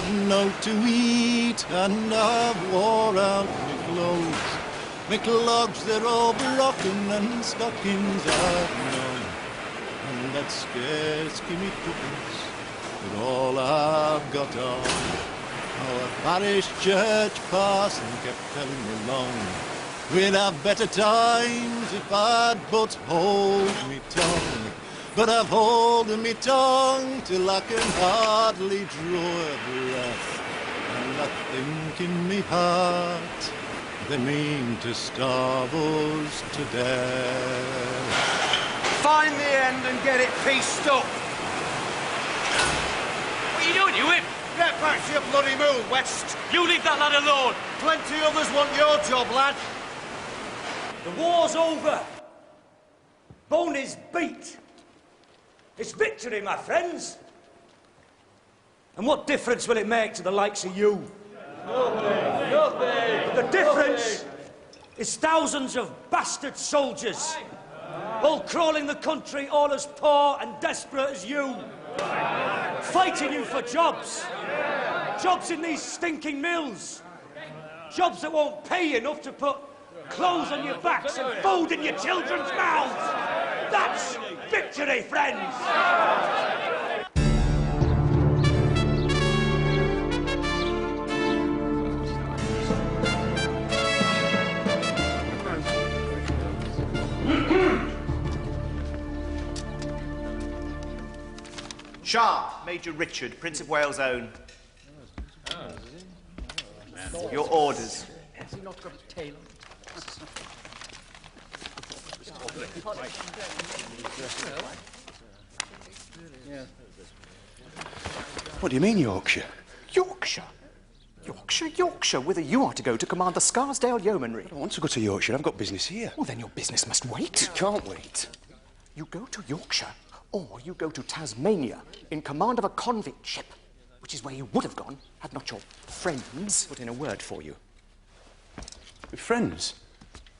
I've no to eat, and I've wore out my clothes. My clogs, they're all broken, and stockings I've none. And that scarce give me tuppence, but all I've got on. Our parish church parson kept telling me long, we'd have better times if I'd but hold me tongue. But I've holden me tongue till I can hardly draw a breath. And I think in me heart they mean to starve us to death. Find the end and get it pieced up. What are you doing, you imp? Get back to your bloody move, West. You leave that lad alone. Plenty others want your job, lad. The war's over. Boney's beat. It's victory, my friends. And what difference will it make to the likes of you? Nothing. Nothing. The difference is thousands of bastard soldiers, all crawling the country, all as poor and desperate as you, fighting you for jobs. Jobs in these stinking mills. Jobs that won't pay enough to put clothes on your backs and food in your children's mouths. That's victory, friends! Sharp, Major Richard, Prince of Wales' own. Your orders. Has he not got a tail on? What do you mean, Yorkshire? Yorkshire? Yorkshire, whither you are to go to command the Scarsdale Yeomanry. I don't want to go to Yorkshire. I've got business here. Well, then your business must wait. It can't wait. You go to Yorkshire, or you go to Tasmania in command of a convict ship, which is where you would have gone had not your friends put in a word for you. Friends?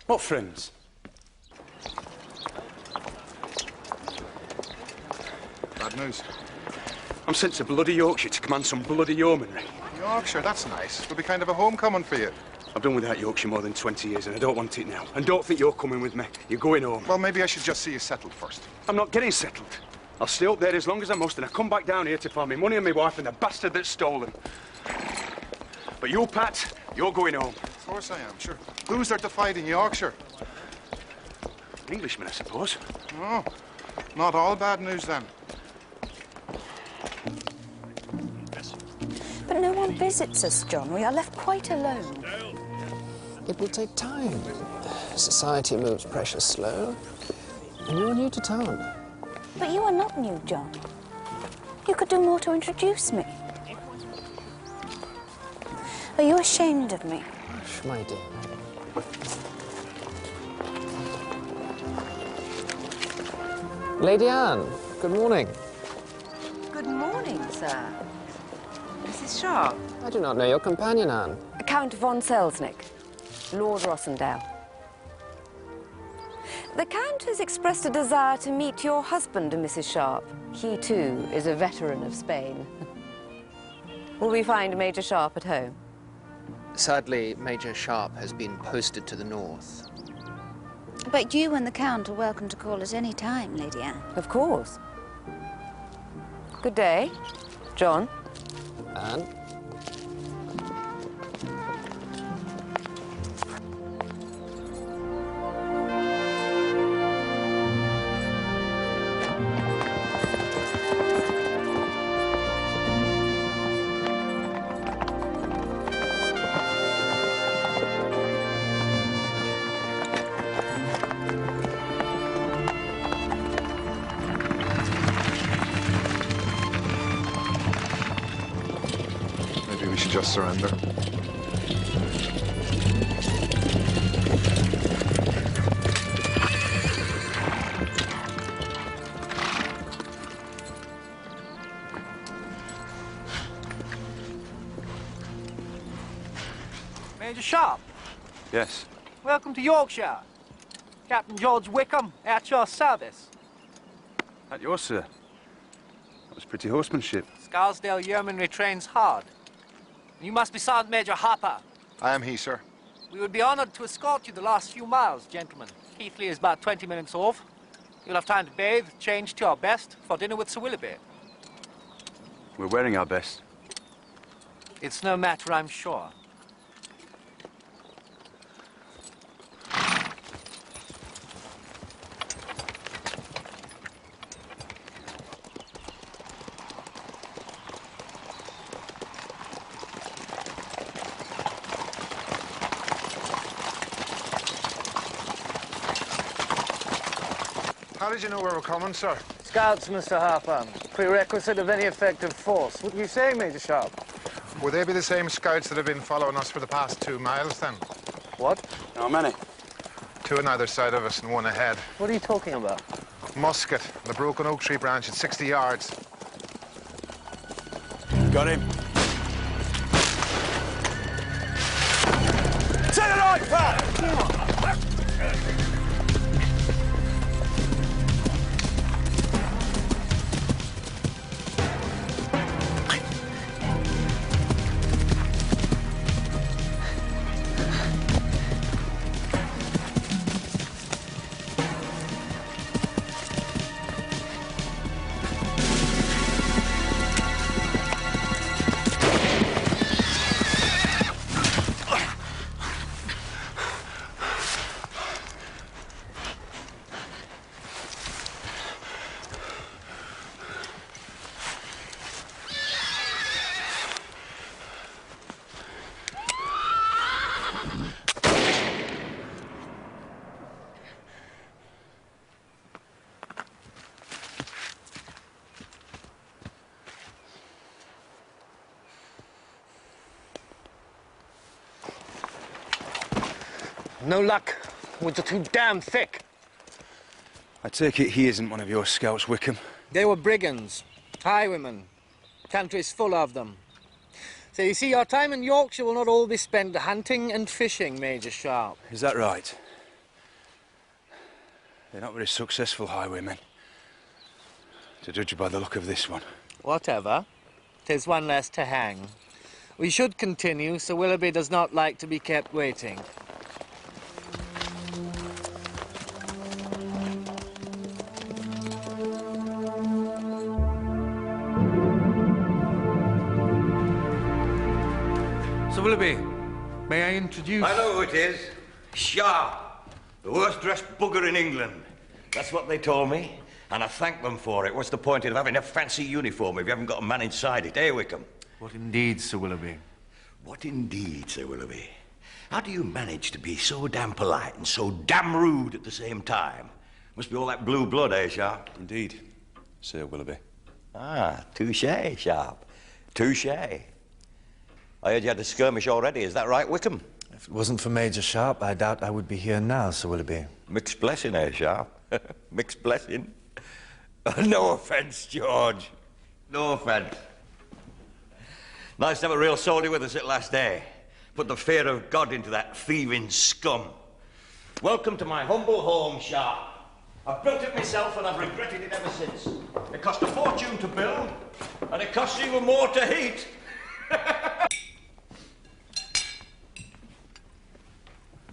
What friends? Bad news. I'm sent to bloody Yorkshire to command some bloody yeomanry. Yorkshire, that's nice. It'll be kind of a homecoming for you. I've done without Yorkshire more than 20 years and I don't want it now. And don't think you're coming with me. You're going home. Well, maybe I should just see you settled first. I'm not getting settled. I'll stay up there as long as I must and I come back down here to find me money and my wife and the bastard that's stolen. But you, Pat, you're going home. Of course I am, sure. Who's there to fight in Yorkshire? Englishman, I suppose. Oh, not all bad news then. But no one visits us, John. We are left quite alone. It will take time. Society moves precious slow. And you're new to town. But you are not new, John. You could do more to introduce me. Are you ashamed of me? Hush, my dear. Lady Anne, good morning. Good morning, sir. Mrs. Sharp. I do not know your companion, Anne. Count von Selznick, Lord Rossendale. The Count has expressed a desire to meet your husband, Mrs. Sharp. He, too, is a veteran of Spain. Will we find Major Sharp at home? Sadly, Major Sharp has been posted to the north. But you and the Count are welcome to call at any time, Lady Anne. Of course. Good day, John. Anne? Just surrender. Major Sharp. Yes. Welcome to Yorkshire. Captain George Wickham, at your service. At yours, sir. That was pretty horsemanship. Scarsdale Yeomanry trains hard. You must be Sergeant Major Harper. I am he, sir. We would be honored to escort you the last few miles, gentlemen. Keighley is about 20 minutes off. You'll have time to bathe, change to your best for dinner with Sir Willoughby. We're wearing our best. It's no matter, I'm sure. How did you know we were coming, sir? Scouts, Mr. Harper. Prerequisite of any effective force. What do you say, Major Sharp? Would they be the same scouts that have been following us for the past 2 miles, then? What? How many? 2 on either side of us and 1 ahead. What are you talking about? Musket, the broken oak tree branch at 60 yards. Got him. To the right, Pat! No luck. Woods are too damn thick. I take it he isn't one of your scouts, Wickham. They were brigands, highwaymen. Country's full of them. So you see, your time in Yorkshire will not all be spent hunting and fishing, Major Sharp. Is that right? They're not very successful highwaymen, to judge by the look of this one. Whatever. 'Tis one less to hang. We should continue. Sir Willoughby does not like to be kept waiting. Sir Willoughby, may I introduce... I know who it is. Sharp. The worst dressed bugger in England. That's what they told me, and I thank them for it. What's the point of having a fancy uniform if you haven't got a man inside it, eh, Wickham? What indeed, Sir Willoughby? What indeed, Sir Willoughby? How do you manage to be so damn polite and so damn rude at the same time? Must be all that blue blood, eh, Sharp? Indeed, Sir Willoughby. Ah, touché, Sharp. Touché. I heard you had a skirmish already, is that right, Wickham? If it wasn't for Major Sharp, I doubt I would be here now, Sir Willoughby. Mixed blessing, eh, Sharp? Mixed blessing. No offence, George. No offence. Nice to have a real soldier with us at last, eh? Put the fear of God into that thieving scum. Welcome to my humble home, Sharp. I've built it myself and I've regretted it ever since. It cost a fortune to build, and it costs even more to heat.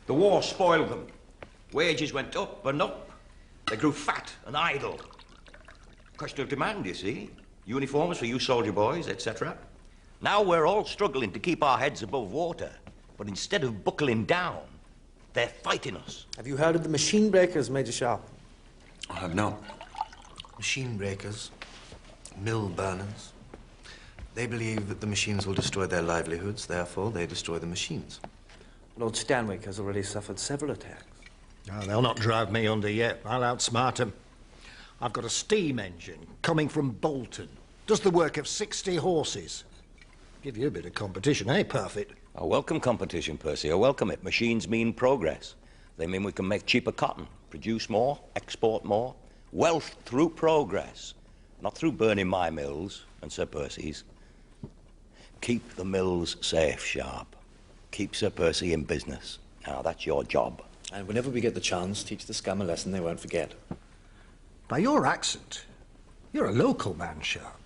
The war spoiled them. Wages went up and up. They grew fat and idle. Question of demand, you see. Uniforms for you soldier boys, etc. Now we're all struggling to keep our heads above water. But instead of buckling down, they're fighting us. Have you heard of the machine breakers, Major Sharp? I have not. Machine breakers, mill burners. They believe that the machines will destroy their livelihoods, therefore they destroy the machines. Lord Stanwick has already suffered several attacks. Oh, they'll not drive me under yet. I'll outsmart them. I've got a steam engine coming from Bolton. Does the work of 60 horses. Give you a bit of competition, eh, Parfitt? I welcome competition, Percy. I welcome it. Machines mean progress. They mean we can make cheaper cotton, produce more, export more. Wealth through progress, not through burning my mills and Sir Percy's. Keep the mills safe, Sharp. Keep Sir Percy in business. Now, that's your job. And whenever we get the chance, teach the scum a lesson they won't forget. By your accent, you're a local man, Sharp.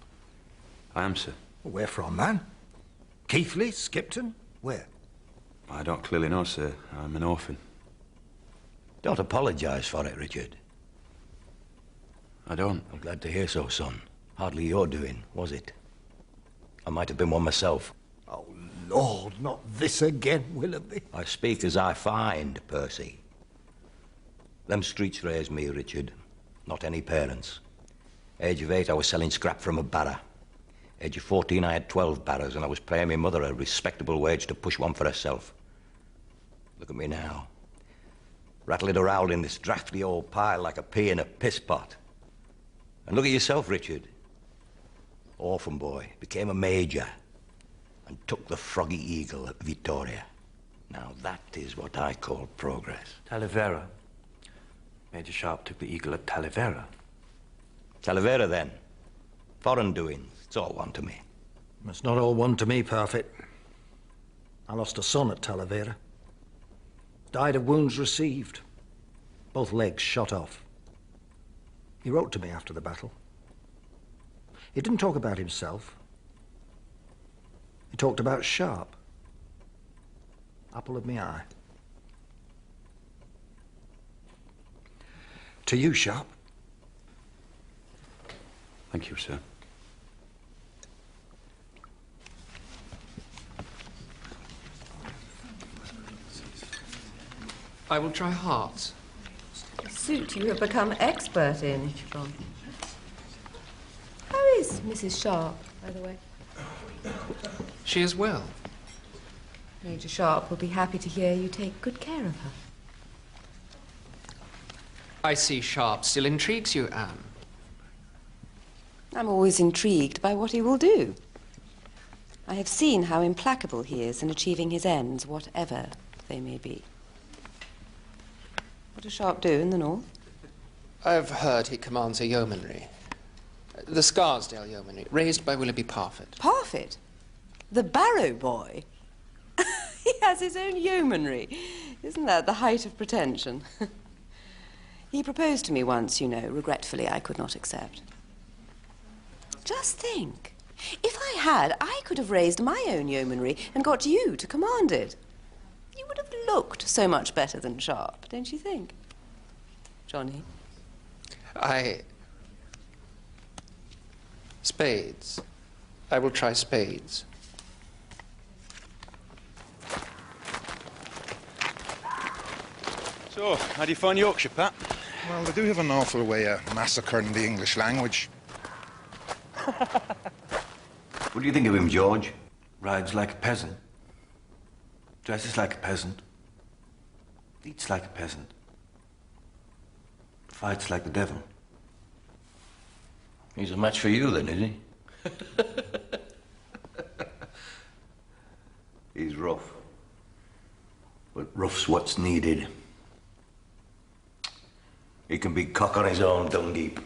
I am, sir. Where from, man? Keighley? Skipton? Where? I don't clearly know, sir. I'm an orphan. Don't apologise for it, Richard. I don't. I'm glad to hear so, son. Hardly your doing, was it? I might have been one myself. Oh, Lord, not this again, Willoughby. I speak as I find, Percy. Them streets raised me, Richard. Not any parents. Age of 8, I was selling scrap from a barra. Age of 14, I had 12 barras, and I was paying my mother a respectable wage to push one for herself. Look at me now. Rattling around in this drafty old pile like a pea in a piss pot. And look at yourself, Richard. Orphan boy, became a major, and took the Froggy Eagle at Vittoria. Now that is what I call progress. Talavera. Major Sharp took the Eagle at Talavera. Talavera, then. Foreign doings. It's all one to me. It's not all one to me, Parfit. I lost a son at Talavera. Died of wounds received. Both legs shot off. He wrote to me after the battle. He didn't talk about himself. He talked about Sharp. Apple of my eye. To you, Sharp. Thank you, sir. I will try hearts. A suit you have become expert in, John. How is Mrs. Sharp, by the way? She is well. Major Sharp will be happy to hear you take good care of her. I see Sharp still intrigues you, Anne. I'm always intrigued by what he will do. I have seen how implacable he is in achieving his ends, whatever they may be. What does Sharp do in the north? I've heard he commands a yeomanry. The Scarsdale yeomanry, raised by Willoughby Parfit. Parfit? The Barrow boy? He has his own yeomanry. Isn't that the height of pretension? He proposed to me once, you know. Regretfully, I could not accept. Just think. If I had, I could have raised my own yeomanry and got you to command it. You would have looked so much better than Sharp, don't you think? Johnny? Spades. I will try spades. So, how do you find Yorkshire, Pat? Well, they do have an awful way of massacring the English language. What do you think of him, George? Rides like a peasant. Dresses like a peasant. Eats like a peasant. Fights like the devil. He's a match for you, then, is he? He's rough. But rough's what's needed. He can be cock on his own dung heap.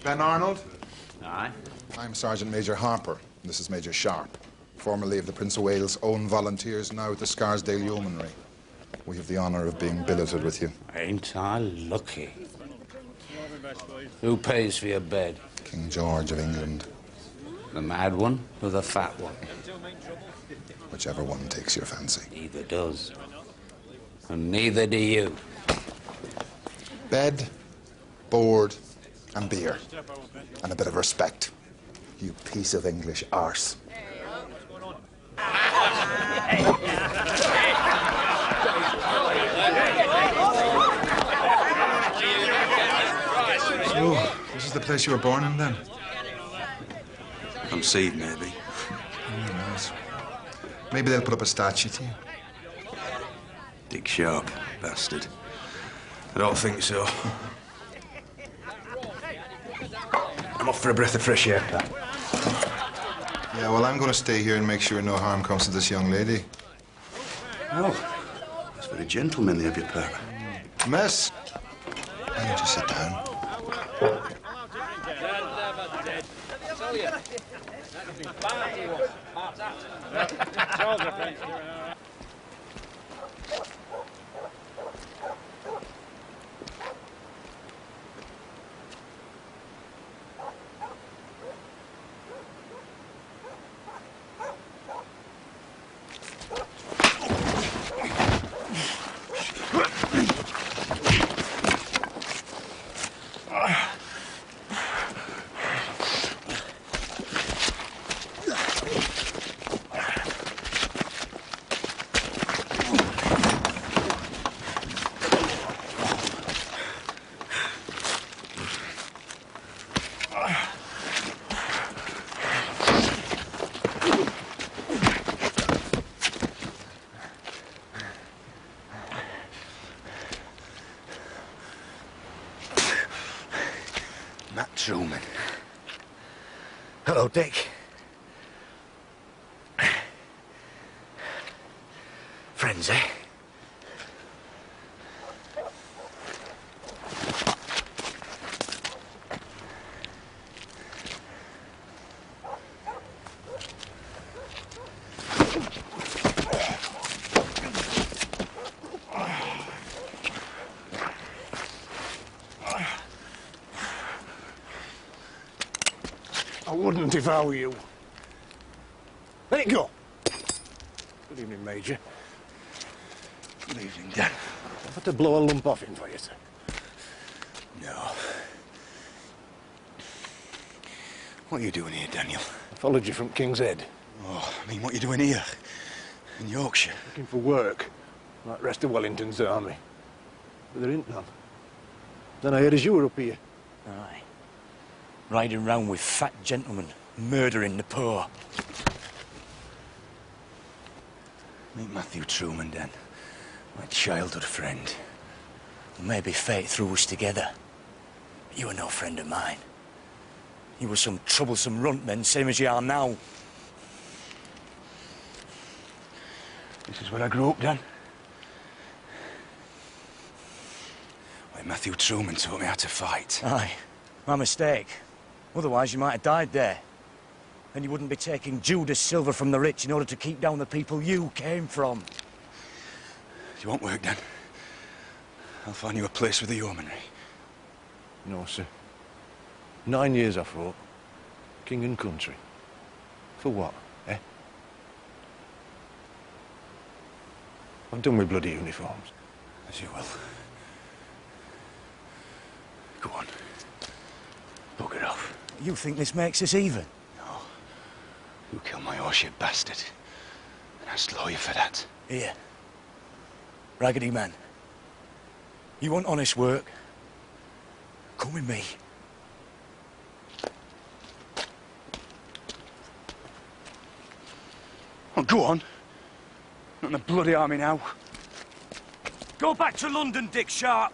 Ben Arnold? Aye. I'm Sergeant Major Harper. This is Major Sharp, formerly of the Prince of Wales' own volunteers, now at the Scarsdale Yeomanry. We have the honour of being billeted with you. Ain't I lucky? Who pays for your bed? King George of England. The mad one or the fat one? Whichever one takes your fancy. Neither does. And neither do you. Bed, board, and beer. And a bit of respect. You piece of English arse. So, this is the place you were born in, then? Conceived, maybe. Who knows? Maybe they'll put up a statue to you. Dick Sharp, bastard. I don't think so. I'm off for a breath of fresh air, Pat. Yeah, well, I'm going to stay here and make sure no harm comes to this young lady. Oh, that's very gentlemanly of you, Pat. Miss, I need to sit down. Matt Truman. Hello, Dick. Friends, eh? I wouldn't if I were you. Let it go. Good evening, Major. Good evening, Dan. I've had to blow a lump off him for you, sir. No. What are you doing here, Daniel? I followed you from King's Head. Oh, I mean, what are you doing here? In Yorkshire? Looking for work, like the rest of Wellington's army. But there ain't none. Then I heard as you were up here. Aye. Riding round with fat gentlemen, murdering the poor. Meet Matthew Truman, Dan. My childhood friend. Maybe fate threw us together. But you were no friend of mine. You were some troublesome runtman, same as you are now. This is where I grew up, Dan. Where Matthew Truman taught me how to fight. Aye. My mistake. Otherwise, you might have died there. And you wouldn't be taking Judas silver from the rich in order to keep down the people you came from. Do you want work, Dan? I'll find you a place with the yeomanry. No, sir. 9 years I fought. King and country. For what, eh? I've done with bloody uniforms. As you will. Go on. Bugger off. You think this makes us even? No. You killed my horse, you bastard. And I'll slow you for that. Here. Raggedy man. You want honest work? Come with me. Oh, go on. Not in the bloody army now. Go back to London, Dick Sharp.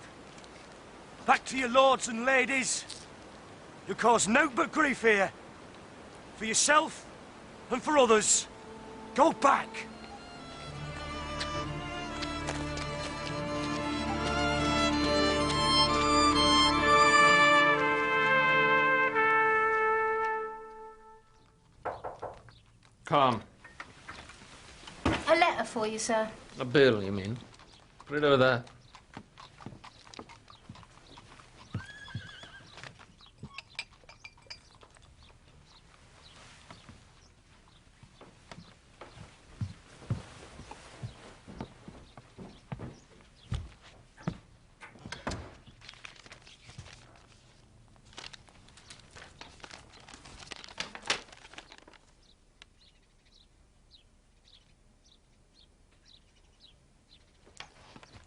Back to your lords and ladies. You cause nought but grief here. For yourself and for others. Go back. Come. A letter for you, sir. A bill, you mean? Put it over there.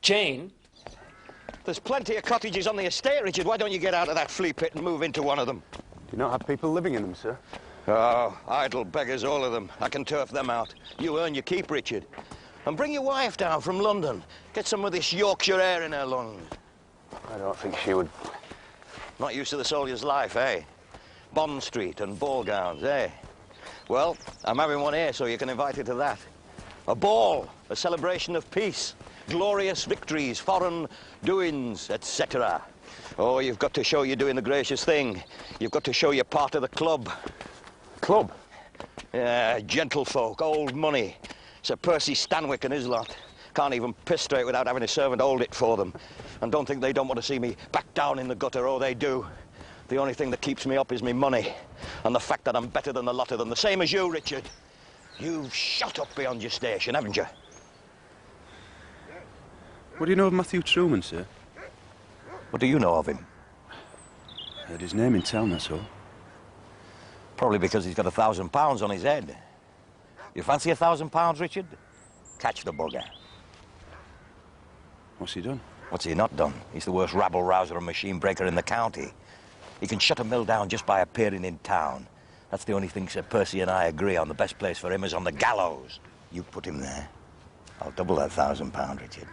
Jane? There's plenty of cottages on the estate, Richard. Why don't you get out of that flea pit and move into one of them? Do you not have people living in them, sir? Oh, idle beggars, all of them. I can turf them out. You earn your keep, Richard. And bring your wife down from London. Get some of this Yorkshire air in her lungs. I don't think she would. Not used to the soldier's life, eh? Bond Street and ball gowns, eh? Well, I'm having one here, so you can invite her to that. A ball, a celebration of peace. glorious victories, foreign doings, etc. Oh, you've got to show you're doing the gracious thing. You've got to show you're part of the club. Club? Yeah, gentlefolk, old money. Sir Percy Stanwyck and his lot. Can't even piss straight without having a servant hold it for them. And don't think they don't want to see me back down in the gutter. Oh, they do. The only thing that keeps me up is me money. And the fact that I'm better than the lot of them. The same as you, Richard. You've shot up beyond your station, haven't you? What do you know of Matthew Truman, sir? What do you know of him? Heard his name in town, that's all. Probably because he's got £1,000 on his head. You fancy £1,000, Richard? Catch the bugger. What's he done? What's he not done? He's the worst rabble-rouser and machine breaker in the county. He can shut a mill down just by appearing in town. That's the only thing Sir Percy and I agree on. The best place for him is on the gallows. You put him there. I'll double that £1,000, Richard.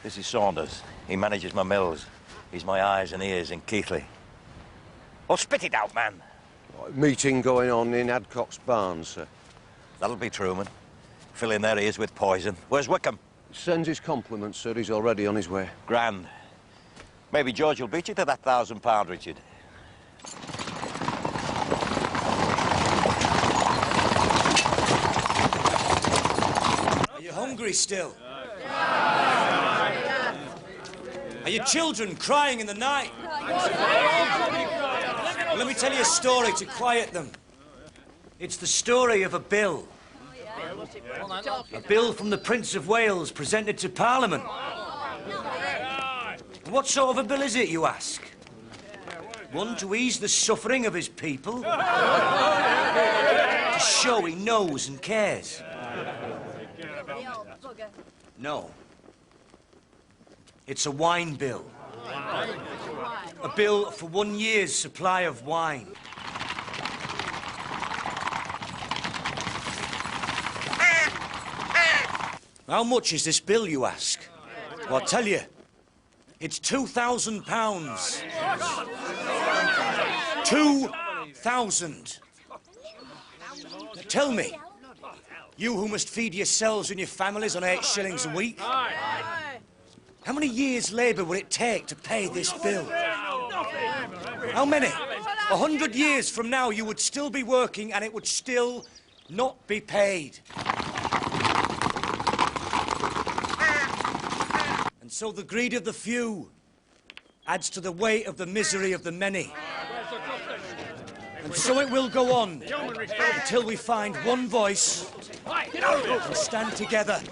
This is Saunders. He manages my mills. He's my eyes and ears in Keighley. Oh, spit it out, man. Meeting going on in Adcock's barn, sir. That'll be Truman. Filling their ears with poison. Where's Wickham? Sends his compliments, sir. He's already on his way. Grand. Maybe George will beat you to that £1,000, Richard. Are you hungry still? Are your children crying in the night? Well, let me tell you a story to quiet them. It's the story of a bill. A bill from the Prince of Wales presented to Parliament. What sort of a bill is it, you ask? One to ease the suffering of his people? To show he knows and cares? No. It's a wine bill. A bill for 1 year's supply of wine. How much is this bill, you ask? Well, I'll tell you. It's £2,000. 2,000. Now tell me, you who must feed yourselves and your families on 8 shillings a week, how many years' labour would it take to pay this bill? How many? 100 years from now, you would still be working and it would still not be paid. And so the greed of the few adds to the weight of the misery of the many. And so it will go on until we find one voice and stand together.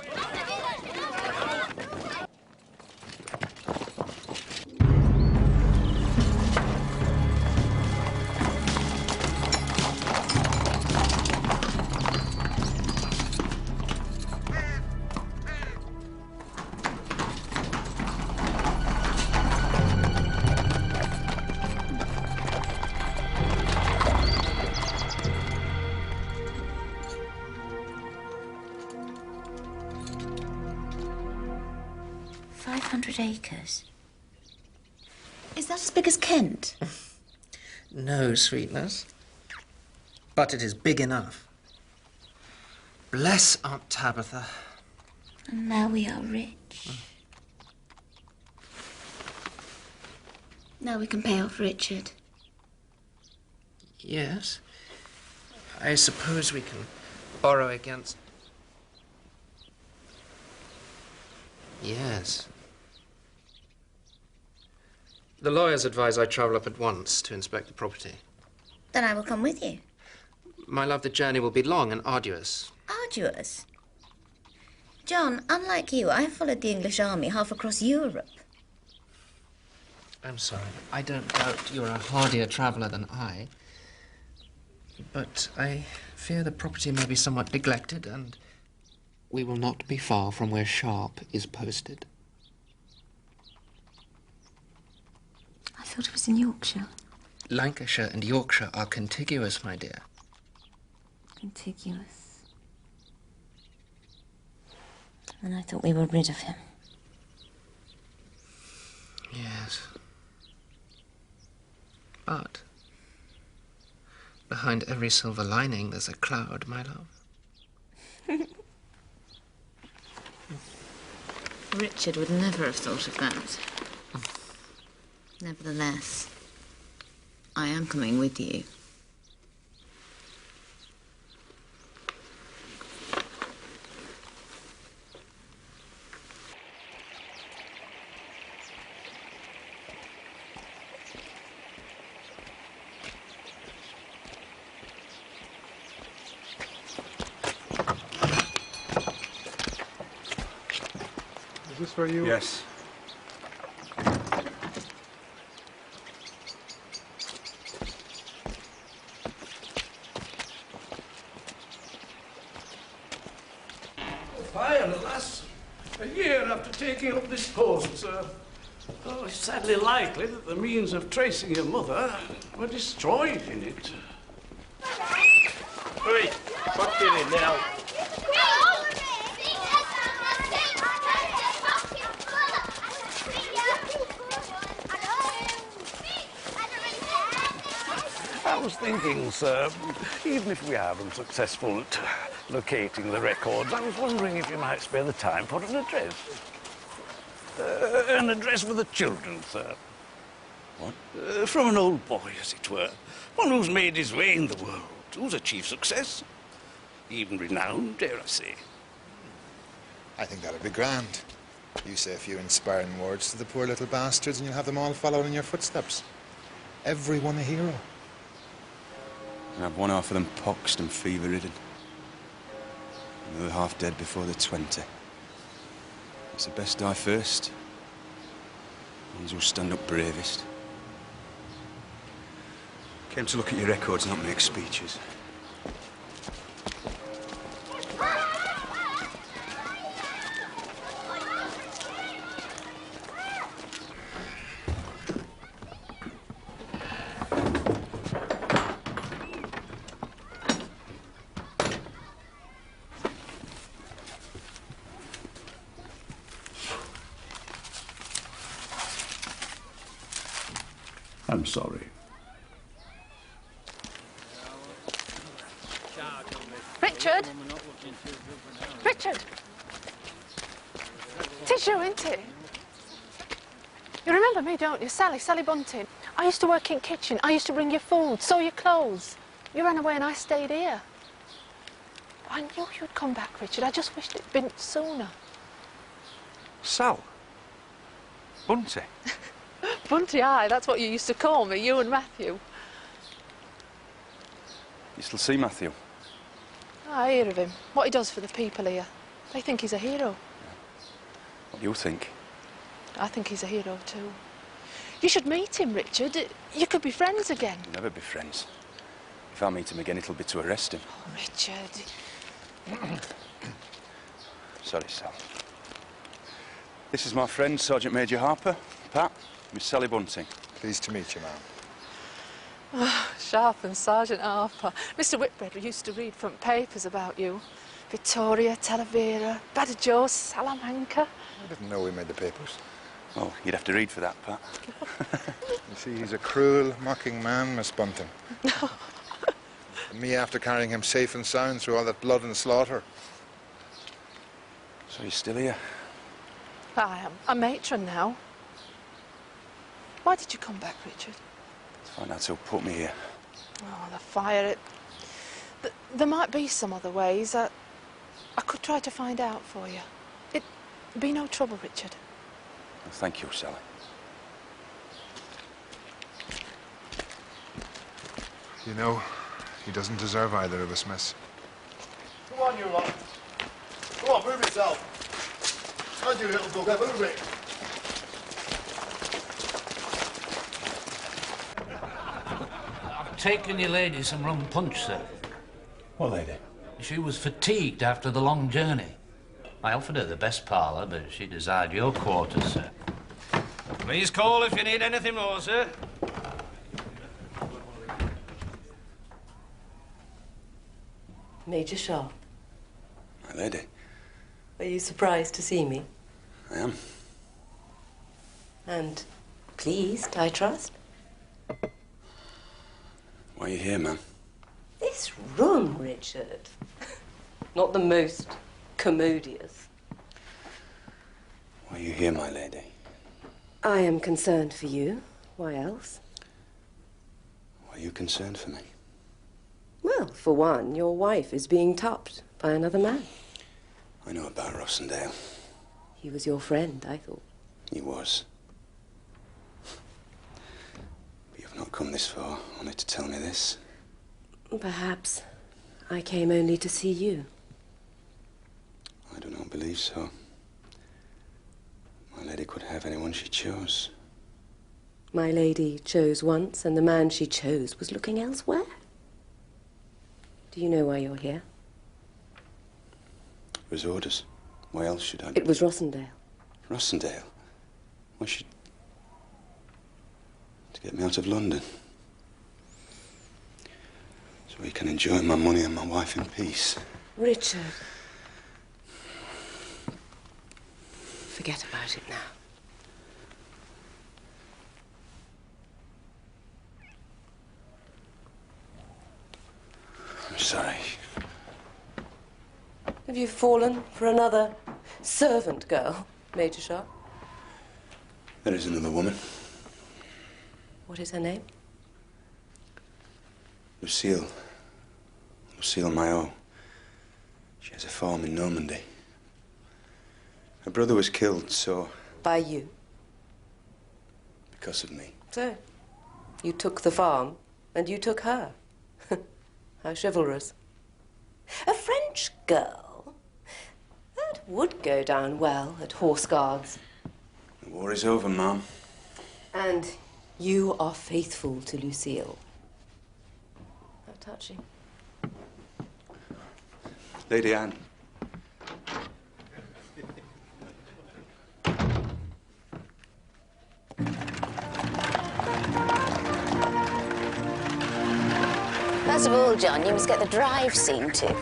Acres. Is that as big as Kent? No, sweetness. But it is big enough. Bless Aunt Tabitha. And now we are rich. Now we can pay off Richard. Yes. I suppose we can borrow against... Yes. The lawyers advise I travel up at once to inspect the property. Then I will come with you. My love, the journey will be long and arduous. Arduous? John, unlike you, I followed the English army half across Europe. I'm sorry. I don't doubt you're a hardier traveller than I. But I fear the property may be somewhat neglected, and we will not be far from where Sharp is posted. I thought it was in Yorkshire. Lancashire and Yorkshire are contiguous, my dear. Contiguous. And I thought we were rid of him. Yes. But behind every silver lining there's a cloud, my love. Richard would never have thought of that. Nevertheless, I am coming with you. Is this for you? Yes. Fire, alas. A year after taking up this post, sir. Oh, it's sadly likely that the means of tracing your mother were destroyed in it. Hurry, fuck it in now. I was thinking, sir, even if we are unsuccessful at locating the records, I was wondering if you might spare the time for an address. An address for the children, sir. What? From an old boy, as it were. One who's made his way in the world, who's achieved success. Even renowned, dare I say. I think that'd be grand. You say a few inspiring words to the poor little bastards and you'll have them all following in your footsteps. Everyone a hero. I have one half of them poxed and fever-ridden. The other half dead before they're 20. It's the best die first. Ones who'll stand up bravest. Came to look at your records, not make speeches. I'm sorry. Richard? Richard? It's you, isn't it? You remember me, don't you? Sally Bunting. I used to work in kitchen. I used to bring you food, sew your clothes. You ran away and I stayed here. I knew you'd come back, Richard. I just wished it'd been sooner. Sal? Bunty? Bunty, aye, that's what you used to call me, you and Matthew. You still see Matthew? I hear of him, what he does for the people here. They think he's a hero. What do you think? I think he's a hero too. You should meet him, Richard. You could be friends again. We'll never be friends. If I meet him again, it'll be to arrest him. Oh, Richard. Sorry, Sal. This is my friend, Sergeant Major Harper. Pat, Miss Sally Bunting. Pleased to meet you, ma'am. Oh, Sharp and Sergeant Harper. Mr. Whitbread used to read front papers about you. Victoria, Talavera, Badajoz, Salamanca. I didn't know we made the papers. Oh, you'd have to read for that, Pat. You see, he's a cruel, mocking man, Miss Bunting. And me after carrying him safe and sound through all that blood and slaughter. So you're still here? I am a matron now. Why did you come back, Richard? To find out who put me here. Oh, the fire. There might be some other ways. I could try to find out for you. It'd be no trouble, Richard. Well, thank you, Sally. You know, he doesn't deserve either of us, miss. Come on, you lot. Come on, move yourself. Mind you, little bugger, move it. I've taken your lady some rum punch, sir. What lady? She was fatigued after the long journey. I offered her the best parlour, but she desired your quarters, sir. Please call if you need anything more, sir. Major Sharp, My lady. are you surprised to see me? I am. And pleased, I trust? Why are you here, ma'am? This room, Richard. Not the most commodious. Are you here, my lady? I am concerned for you. Why else? Are you concerned for me? Well, for one, your wife is being topped by another man. I know about Rossendale. He was your friend, I thought. He was. But you've not come this far only to tell me this. Perhaps I came only to see you. I do not believe so. My lady could have anyone she chose. My lady chose once, and the man she chose was looking elsewhere. Do you know why you're here? It was orders. Why else should I? It was Rossendale. Rossendale? Why should... To get me out of London. So he can enjoy my money and my wife in peace. Richard. Forget about it now. I'm sorry. Have you fallen for another servant girl, Major Sharp? There is another woman. What is her name? Lucille. Lucille Maillot. She has a farm in Normandy. Her brother was killed, so... By you. Because of me. So, you took the farm, and you took her. How chivalrous. A French girl? That would go down well at Horse Guards. The war is over, Ma'am. And you are faithful to Lucille. How touching. Lady Anne. First of all, John, you must get the drive seen to.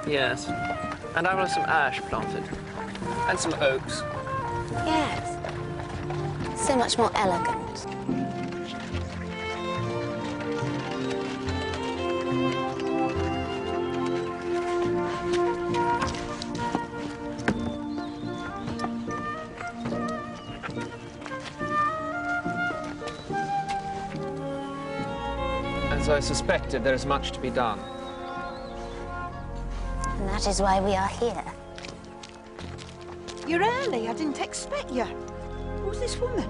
Yes. And I want some ash planted. And some oaks. Yes. So much more elegant. As I suspected, there is much to be done. And that is why we are here. You're early. I didn't expect you. Who's this woman?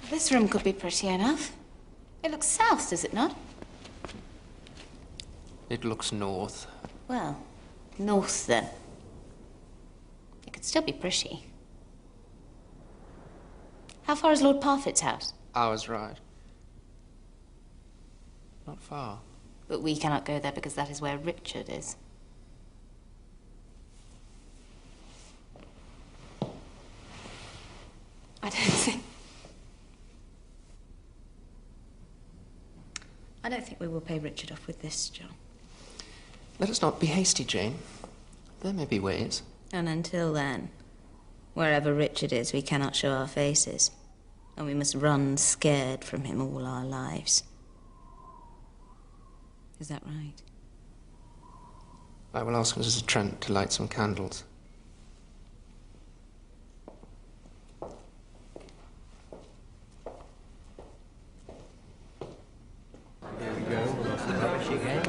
This room could be pretty enough. It looks south, does it not? It looks north. Well, north then. It could still be pretty. How far is Lord Parfit's house? Hour's ride. Not far. But we cannot go there because that is where Richard is. I don't think we will pay Richard off with this, John. Let us not be hasty, Jane. There may be ways. And until then, wherever Richard is, we cannot show our faces. And we must run scared from him all our lives. Is that right? I will ask Mrs. Trent to light some candles. There we go. We'll have some rubbish again.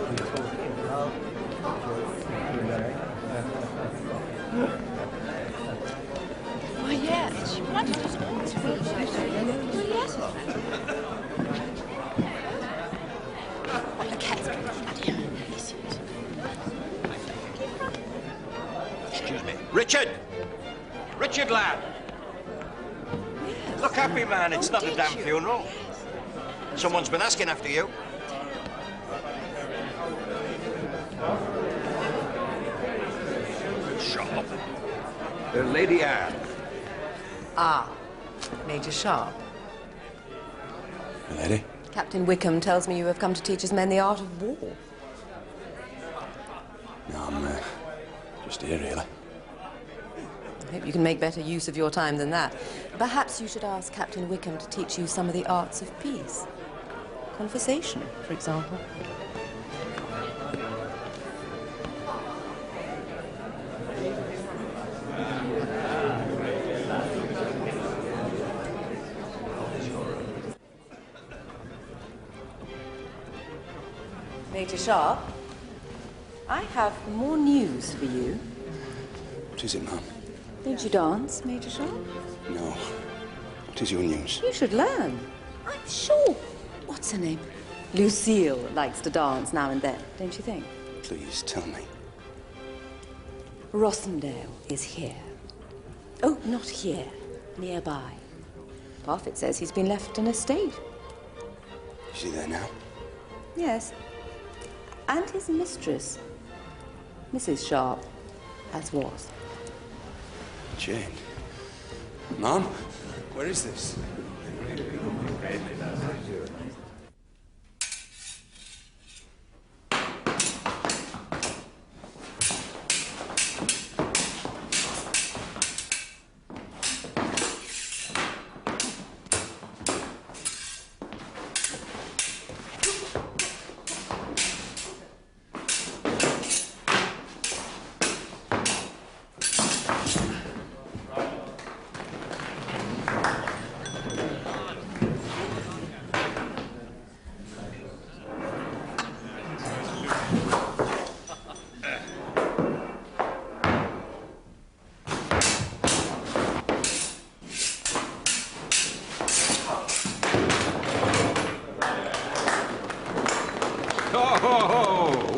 Why, yes. Why did you spend it? Well, yes. What the cat's Excuse me. Richard! Richard, lad! Look happy, man. It's not a damn funeral. Someone's been asking after you. Sharp. Lady Anne. Ah, Major Sharp. Lady? Captain Wickham tells me you have come to teach his men the art of war. No, I'm just here, really. I hope you can make better use of your time than that. Perhaps you should ask Captain Wickham to teach you some of the arts of peace. Conversation, for example. Major Sharp, I have more news for you. What is it, ma'am? Don't you dance, Major Sharp? No. What is your news? You should learn. I'm sure. What's her name? Lucille likes to dance now and then, don't you think? Please, tell me. Rossendale is here. Oh, not here. Nearby. Parfitt says he's been left an estate. Is he there now? Yes. And his mistress, Mrs. Sharp, as was. Jane. Ma'am, where is this?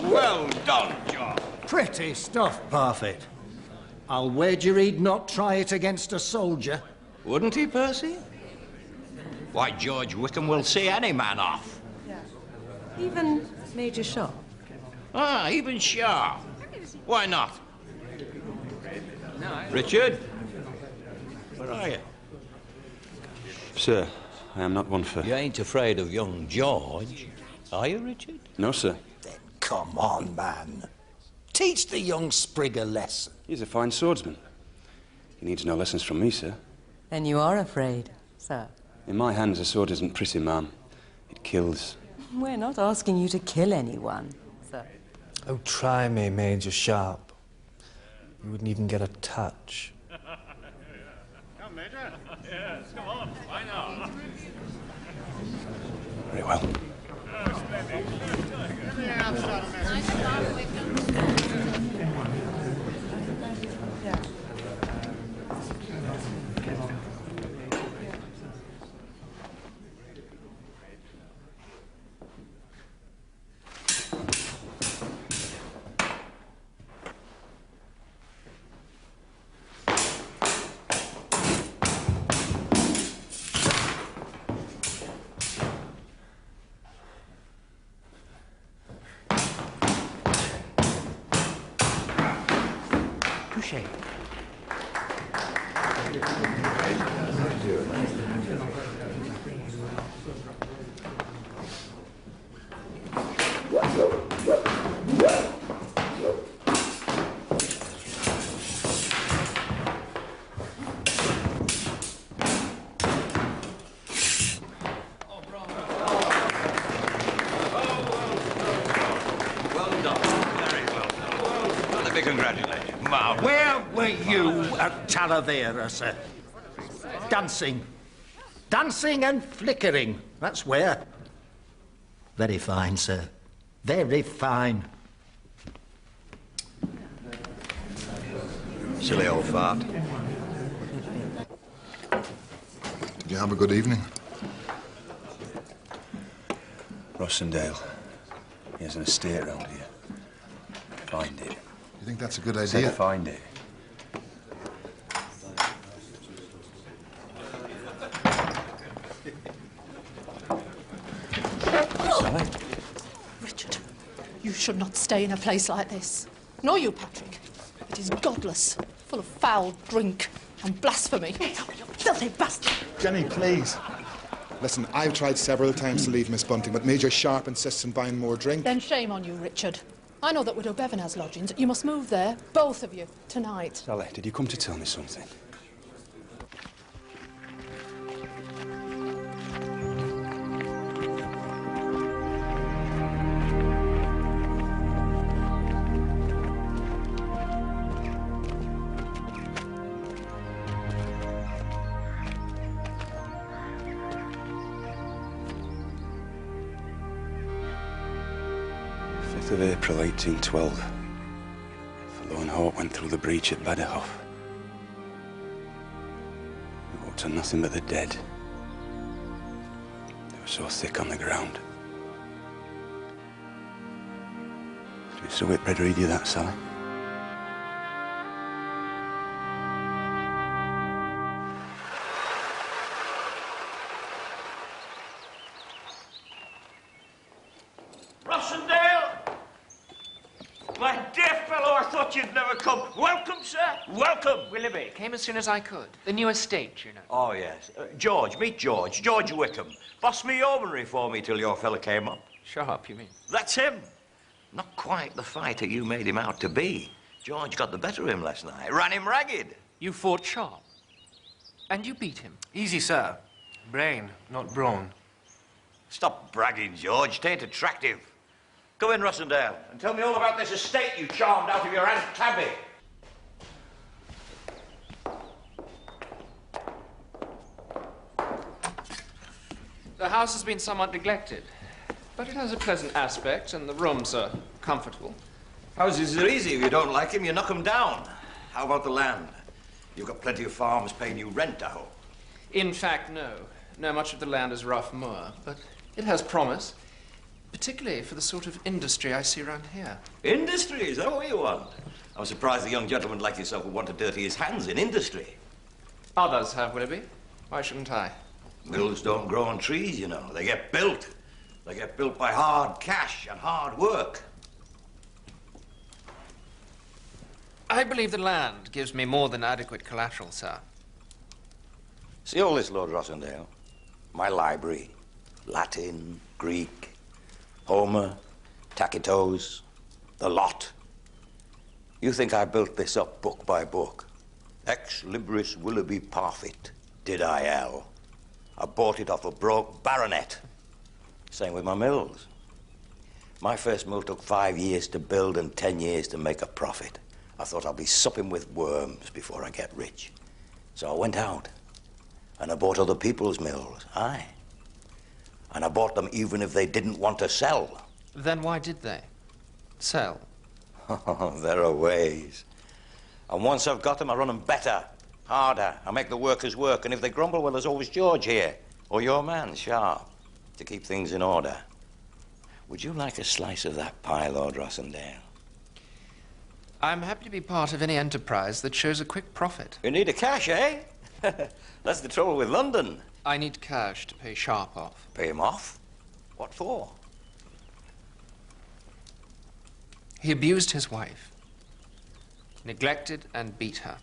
Well done, John. Pretty stuff, Parfitt. I'll wager he'd not try it against a soldier. Wouldn't he, Percy? Why, George Wickham will see any man off. Even Major Sharp. Ah, even Sharp. Why not? Richard? Where are you? Sir, I am not one for... You ain't afraid of young George, are you, Richard? No, sir. Then come on, man. Teach the young sprig a lesson. He's a fine swordsman. He needs no lessons from me, sir. Then you are afraid, sir. In my hands, a sword isn't pretty, ma'am. It kills. We're not asking you to kill anyone, sir. Oh, try me, Major Sharp. You wouldn't even get a touch. Come, Major. Yes, come on. Why not? Very well. Touché. Well done. Very well done. Well, let me congratulate you. Wow. Where were you at Talavera, sir? Dancing. Dancing and flickering. That's where. Very fine, sir. Very fine. Silly old fart. Did you have a good evening? Rossendale. He has an estate around here. Find it. You think that's a good Said idea? find it. Sally? Richard, you should not stay in a place like this. Nor you, Patrick. It is godless, full of foul drink and blasphemy. You filthy bastard! Jenny, please. Listen, I've tried several times to leave Miss Bunting, but Major Sharp insists on buying more drink. Then shame on you, Richard. I know that Widow Bevan has lodgings. You must move there, both of you, tonight. Sally, did you come to tell me something? Of April 1812, Forlorn Hope went through the breach at Baderhof. We walked on nothing but the dead. They were so thick on the ground. Did Mr. Whitbread read you that, Sally? My dear fellow, I thought you'd never come. Welcome, sir. Welcome. Willoughby, came as soon as I could. The new estate, you know. Oh, yes. George, meet George. George Wickham. Bossed me yeomanry for me till your fella came up. Sharp, you mean? That's him. Not quite the fighter you made him out to be. George got the better of him last night. Ran him ragged. You fought Sharp. And you beat him. Easy, sir. Brain, not brawn. Stop bragging, George. Tain't attractive. Come in, Rossendale, and tell me all about this estate you charmed out of your Aunt Tabby. The house has been somewhat neglected, but it has a pleasant aspect, and the rooms are comfortable. Houses are easy. If you don't like them, you knock them down. How about the land? You've got plenty of farms paying you rent, I hope. In fact, no. No, much of the land is rough moor, but it has promise. Particularly for the sort of industry I see around here. Industry? Is that what you want? I'm surprised a young gentleman like yourself would want to dirty his hands in industry. Others have, Willoughby. Why shouldn't I? Mills don't grow on trees, you know. They get built. They get built by hard cash and hard work. I believe the land gives me more than adequate collateral, sir. See all this, Lord Rossendale? My library. Latin, Greek, Homer, Tacitus, the lot. You think I built this up book by book? Ex libris Willoughby Parfit, did I, L? I bought it off a broke baronet. Same with my mills. My first mill took 5 years to build and 10 years to make a profit. I thought I'd be supping with worms before I get rich. So I went out and I bought other people's mills, aye. And I bought them even if they didn't want to sell. Then why did they sell? Oh, there are ways. And once I've got them, I run them better, harder. I make the workers work. And if they grumble, well, there's always George here, or your man, Sharp, to keep things in order. Would you like a slice of that pie, Lord Rossendale? I'm happy to be part of any enterprise that shows a quick profit. You need a cash, eh? That's the trouble with London. I need cash to pay Sharp off. Pay him off? What for? He abused his wife, neglected and beat her.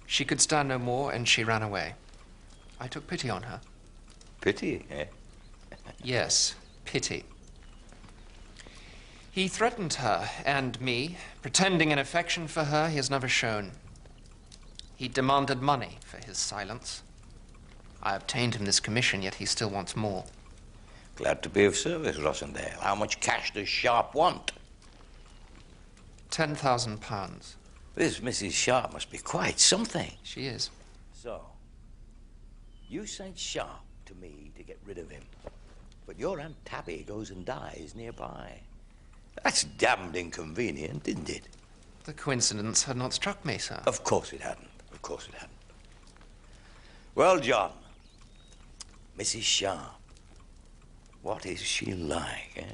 She could stand no more, and she ran away. I took pity on her. Pity, eh? Yes, pity. He threatened her and me, pretending an affection for her he has never shown. He demanded money for his silence. I obtained him this commission, yet he still wants more. Glad to be of service, Rossendale. How much cash does Sharp want? £10,000. This Mrs. Sharp must be quite something. She is. So, you sent Sharp to me to get rid of him, but your Aunt Tabby goes and dies nearby. That's damned inconvenient, isn't it? The coincidence had not struck me, sir. Of course it hadn't. Of course it hadn't. Well, John, Mrs. Sharp, what is she like, eh?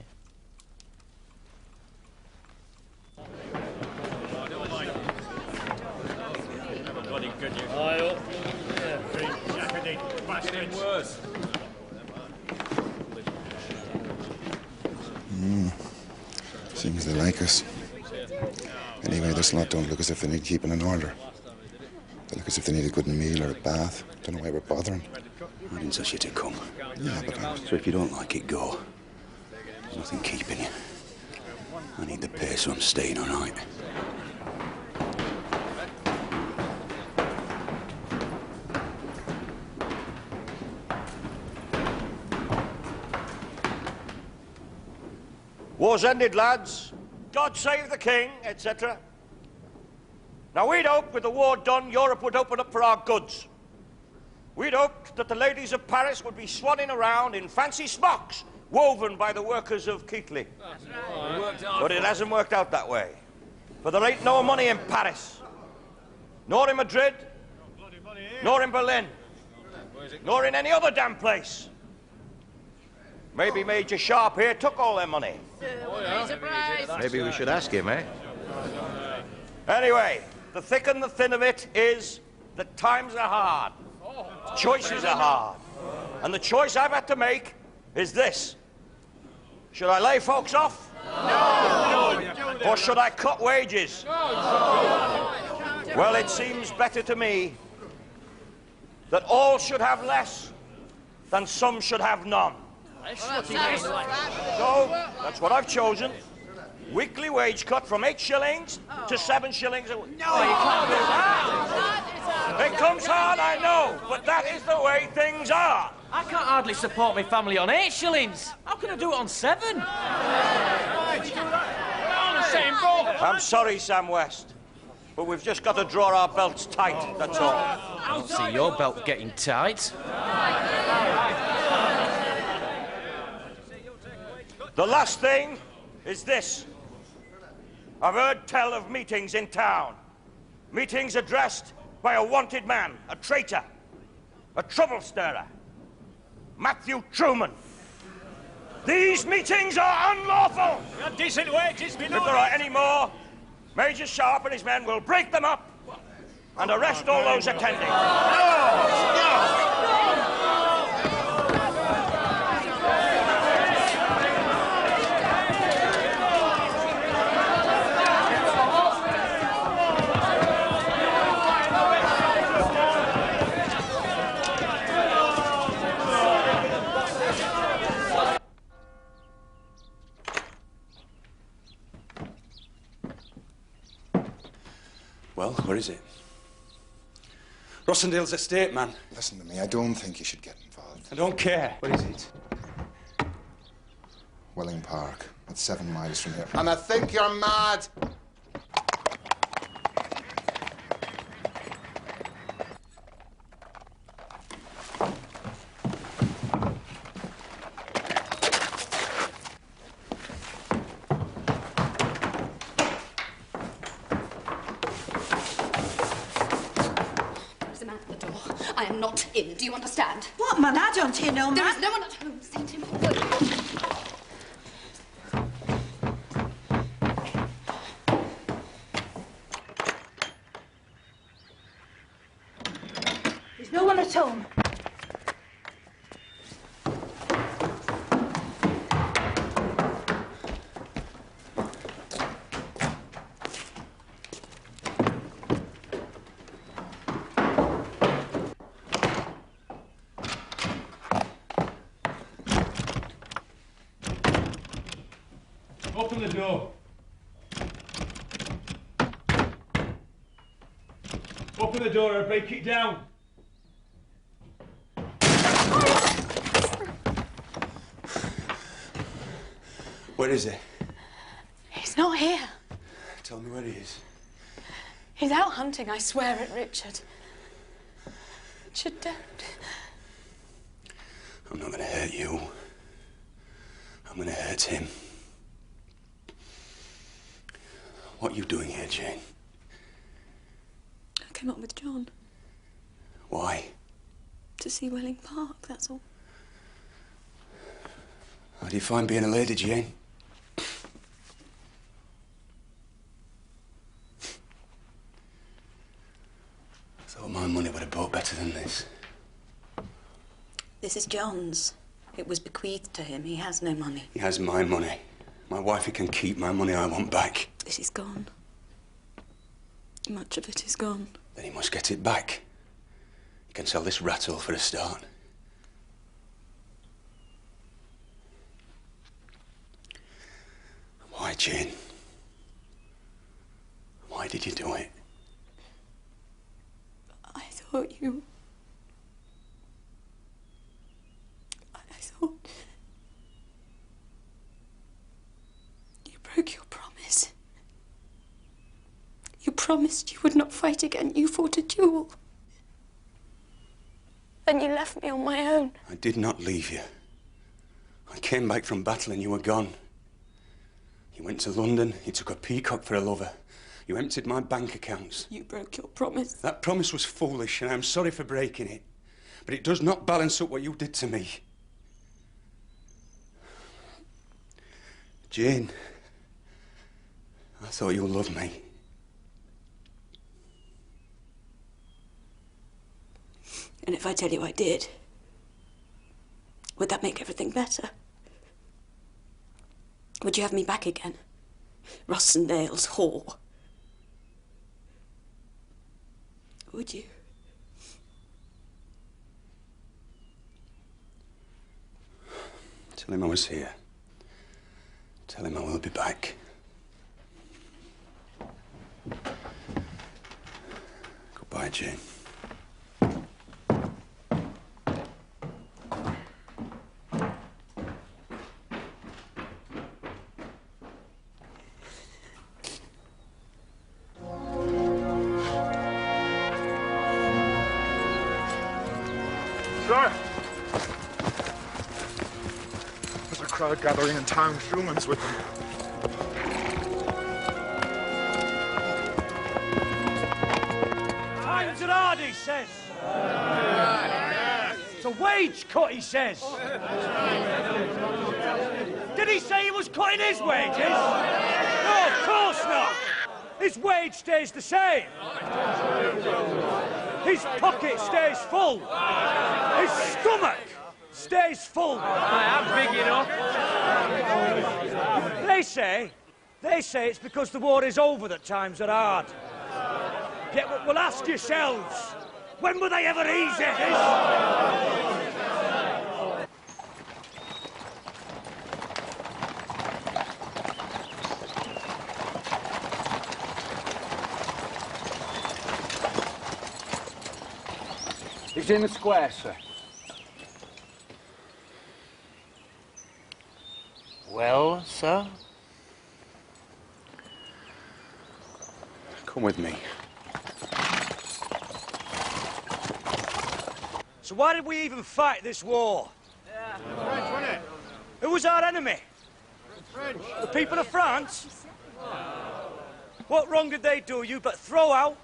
Seems they like us. Anyway, this lot don't look as if they need keeping in order. They look as if they need a good meal or a bath. Don't know why we're bothering. I didn't ask you to come. Yeah, but So if you don't like it, go. There's nothing keeping you. I need the pay, so I'm staying, all right? War's ended, lads. God save the king, etc. Now, we'd hoped with the war done, Europe would open up for our goods. We'd hoped that the ladies of Paris would be swanning around in fancy smocks woven by the workers of Keighley. But it hasn't worked out that way. For there ain't no money in Paris, nor in Madrid, nor in Berlin, nor in any other damn place. Maybe Major Sharp here took all their money. Maybe we should ask him, eh? Anyway, the thick and the thin of it is that times are hard. Choices are hard. And the choice I've had to make is this. Should I lay folks off? No! Or should I cut wages? Well, it seems better to me that all should have less than some should have none. So, that's what I've chosen. Weekly wage cut from 8 shillings to 7 shillings a week. No, you can't do that. It comes hard, I know, but that is the way things are. I can't hardly support my family on 8 shillings. How can I do it on 7? We're on the same boat. I'm sorry, Sam West, but we've just got to draw our belts tight, that's all. I don't see your belt getting tight. The last thing is this. I've heard tell of meetings in town. Meetings addressed by a wanted man, a traitor, a trouble stirrer, Matthew Truman. These meetings are unlawful. Decent wages, If there are any more, Major Sharp and his men will break them up and arrest all those attending. Well, where is it? Rossendale's estate, man. Listen to me, I don't think you should get involved. I don't care. Where is it? Welling Park. That's 7 miles from here. And I think you're mad! I am not in. Do you understand? What, man? I don't hear no man. There is no one at home. Send him away. There's no one at home. Open the door. Open the door or I'll break it down. Where is he? He's not here. Tell me where he is. He's out hunting, I swear it, Richard. Richard, don't. I'm not going to hurt you. I'm going to hurt him. What are you doing here, Jane? I came up with John Why? to see Welling Park, that's all. How do you find being a lady, Jane? I thought my money would have bought better than this. This is John's. It was bequeathed to him. He has no money. He has my money. My wifey can keep my money I want back. This is gone. Much of it is gone. Then he must get it back. He can sell this rattle for a start. Jane? Why did you do it? I thought you... I thought... You broke your promise. You promised you would not fight again. You fought a duel. And you left me on my own. I did not leave you. I came back from battle and you were gone. You went to London, you took a peacock for a lover. You emptied my bank accounts. You broke your promise. That promise was foolish, and I'm sorry for breaking it. But it does not balance up what you did to me. Jane, I thought you loved me. And if I tell you I did, would that make everything better? Would you have me back again? Rossendale's whore. Would you? Tell him I was here. Tell him I will be back. Goodbye, Jane. Sir! There's a crowd gathering in town. Truman's with them. Times are hard, he says. It's a wage cut, he says. Did he say he was cutting his wages? No, of course not. His wage stays the same. His pocket stays full. His stomach stays full. I'm big enough. They say it's because the war is over that times are hard. Yet we'll ask yourselves, when were they ever easy? He's in the square, sir. Well, sir? Come with me. So why did we even fight this war? Who was our enemy? The people of France? What wrong did they do you but throw out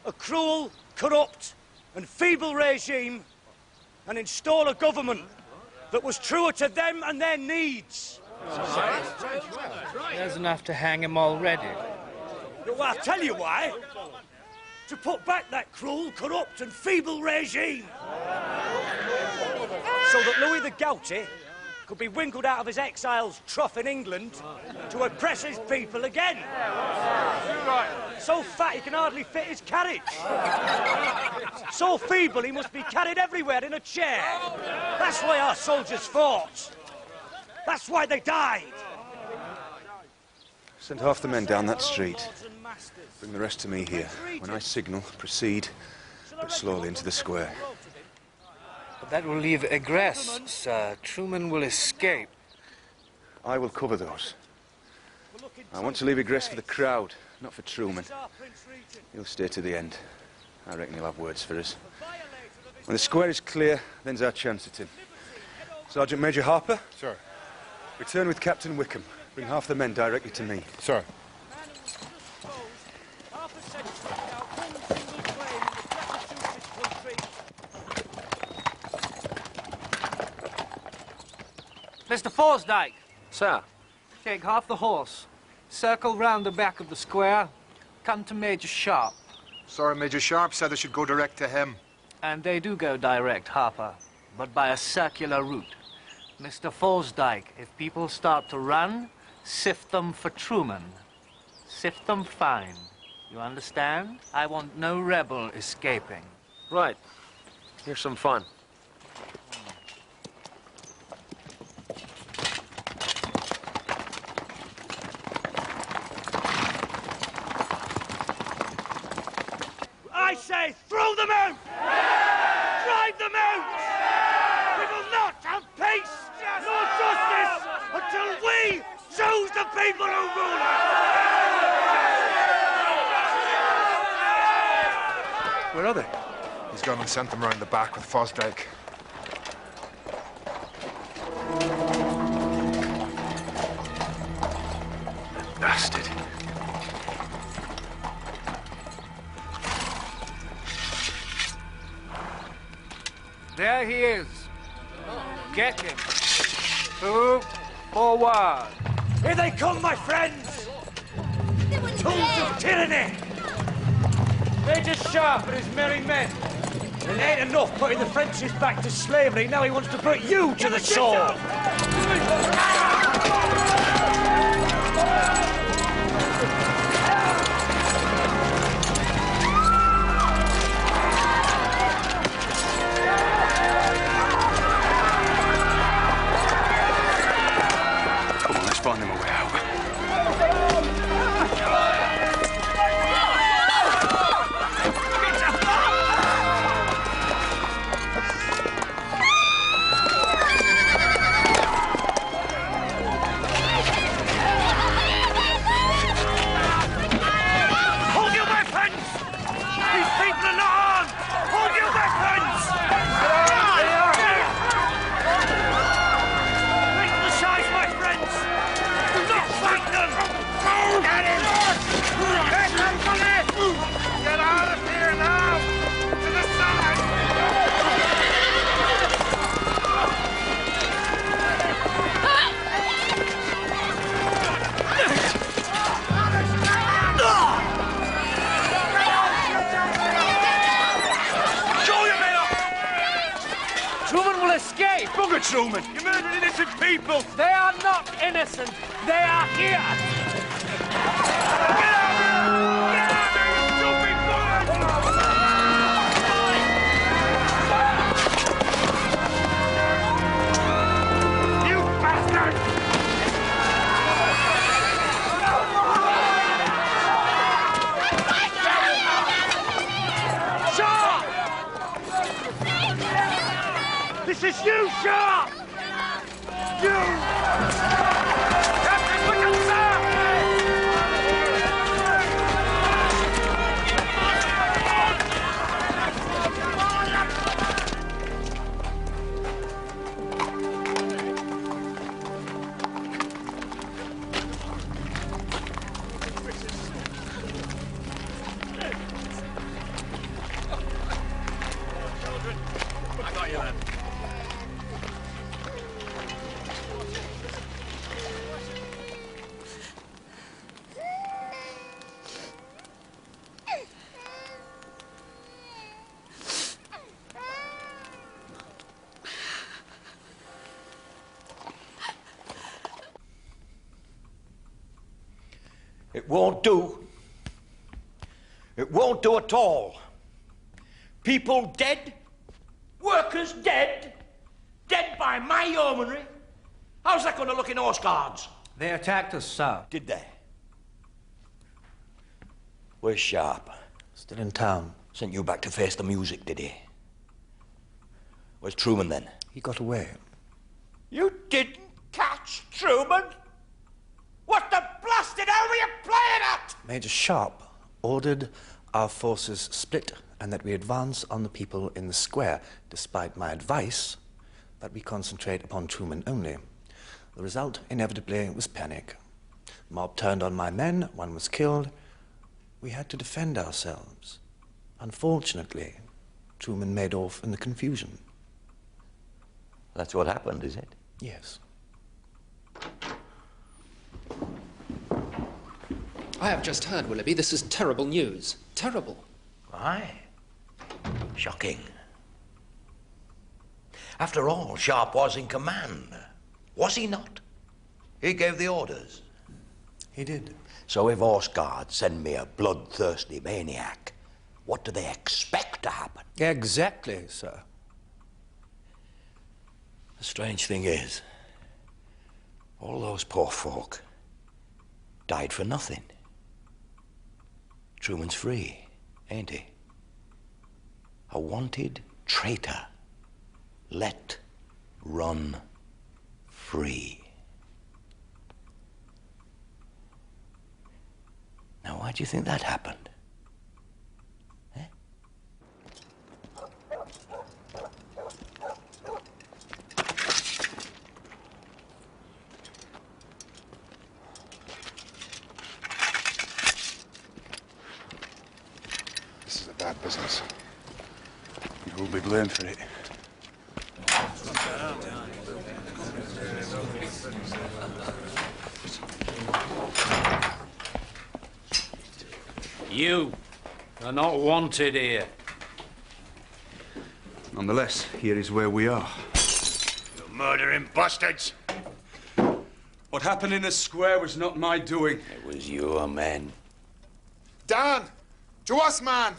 a cruel, corrupt and feeble regime and install a government that was truer to them and their needs? There's enough to hang him already. Well, I'll tell you why. To put back that cruel, corrupt and feeble regime. So that Louis the Gouty could be winkled out of his exile's trough in England to oppress his people again. So fat he can hardly fit his carriage. So feeble he must be carried everywhere in a chair. That's why our soldiers fought. That's why they died. Send half the men down that street. Bring the rest to me here. When I signal, proceed, but slowly into the square. But that will leave egress, sir. Truman will escape. I will cover those. I want to leave egress for the crowd, not for Truman. He'll stay to the end. I reckon he'll have words for us. When the square is clear, then's our chance at him. Sergeant Major Harper? Sir. Return with Captain Wickham. Bring half the men directly to me. Sir. Mr. Forsdyke. Sir. Take half the horse. Circle round the back of the square. Come to Major Sharp. Sorry, Major Sharp said I should go direct to him. And they do go direct, Harper, but by a circular route. Mr. Forsdyke, if people start to run, sift them for Truman. Sift them fine. You understand? I want no rebel escaping. Right. Here's some fun. them out! Drive them out! We will not have peace, no justice, until we choose the people who rule us! Where are they? He's gone and sent them round the back with Fosdyke. Bastard. There he is. Get him. Move forward. Here they come, my friends! Tools of tyranny! Major Sharp and his merry men. It ain't enough putting the Frenchies back to slavery, now he wants to put you to the sword! Come on, let's find them a way out. Hold your weapons! These people are not armed! Hold your weapons! Break the sides, my friends! Do not fight them! Get him! Get somebody! Get out of here now! To the side! Show your men up! Truman will escape. Bugger Truman! You murdered innocent people! They are not innocent. They are here. You bastard! Sharp! This is you, Sharp! You! Captain Wickham, sir! I got you, lad. It won't do. It won't do at all. People dead, workers dead, dead by my yeomanry. How's that going to look in Horse Guards? They attacked us, sir. Did they? Where's Sharp? Still in town. Sent you back to face the music, did he? Where's Truman then? He got away. You didn't catch Truman? What the blasted hell were you playing at? Major Sharp ordered our forces split and that we advance on the people in the square, despite my advice that we concentrate upon Truman only. The result, inevitably, was panic. The mob turned on my men, one was killed. We had to defend ourselves. Unfortunately, Truman made off in the confusion. That's what happened, is it? Yes. I have just heard, Willoughby. This is terrible news. Terrible. Aye. Shocking. After all, Sharp was in command. Was he not? He gave the orders. He did. So if Horse Guards send me a bloodthirsty maniac, what do they expect to happen? Exactly, sir. The strange thing is, all those poor folk died for nothing. Truman's free, ain't he? A wanted traitor. Let run free. Now, why do you think that happened? This is a bad business. You will be blamed for it. You are not wanted here. Nonetheless, here is where we are. You murdering bastards! What happened in the square was not my doing. It was your men. Dan! To us, man!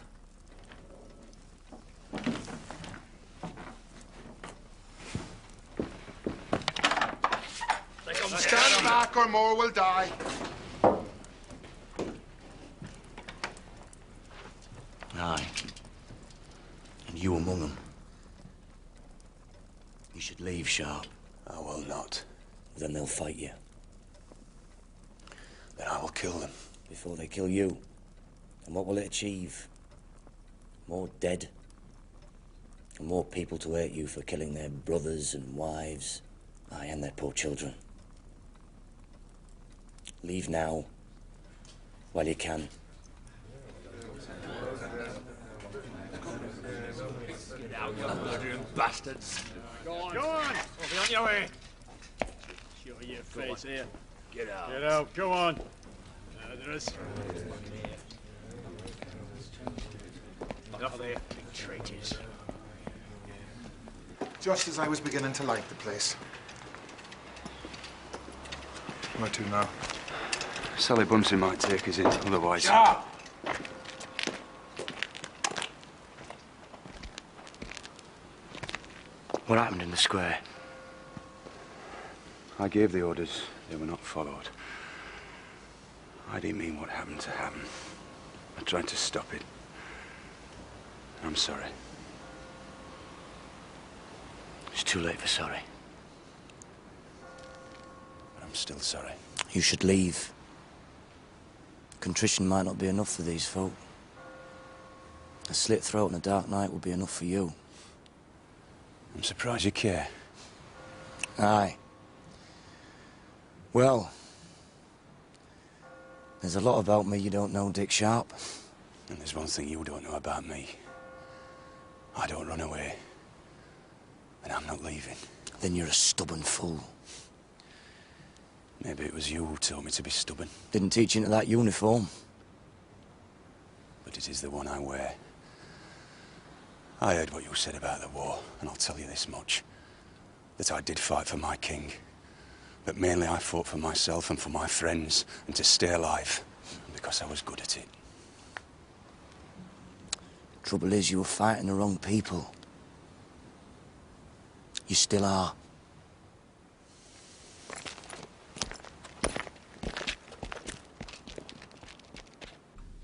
Stand back or more will die. Aye. And you among them. You should leave, Sharp. I will not. Then they'll fight you. Then I will kill them. Before they kill you. And what will it achieve? More dead. And more people to hate you for killing their brothers and wives. Aye, and their poor children. Leave now. While you can. Get out, you murdering bastards! Go on! Go on! We'll be on your way! Show your face here. Get out. Get out, go on. Murderers. Enough of there, big traitors. Just as I was beginning to like the place. Where to now? Sally Bunting might take us in, otherwise... Sharp! What happened in the square? I gave the orders. They were not followed. I didn't mean what happened to happen. I tried to stop it. I'm sorry. It's too late for sorry. But I'm still sorry. You should leave. Contrition might not be enough for these folk. A slit throat and a dark night will be enough for you. I'm surprised you care. Aye. Well, there's a lot about me you don't know, Dick Sharp. And there's one thing you don't know about me. I don't run away. And I'm not leaving. Then you're a stubborn fool. Maybe it was you who told me to be stubborn. Didn't teach you into that uniform. But it is the one I wear. I heard what you said about the war, and I'll tell you this much. That I did fight for my king. But mainly I fought for myself and for my friends, and to stay alive. Because I was good at it. Trouble is, you were fighting the wrong people. You still are.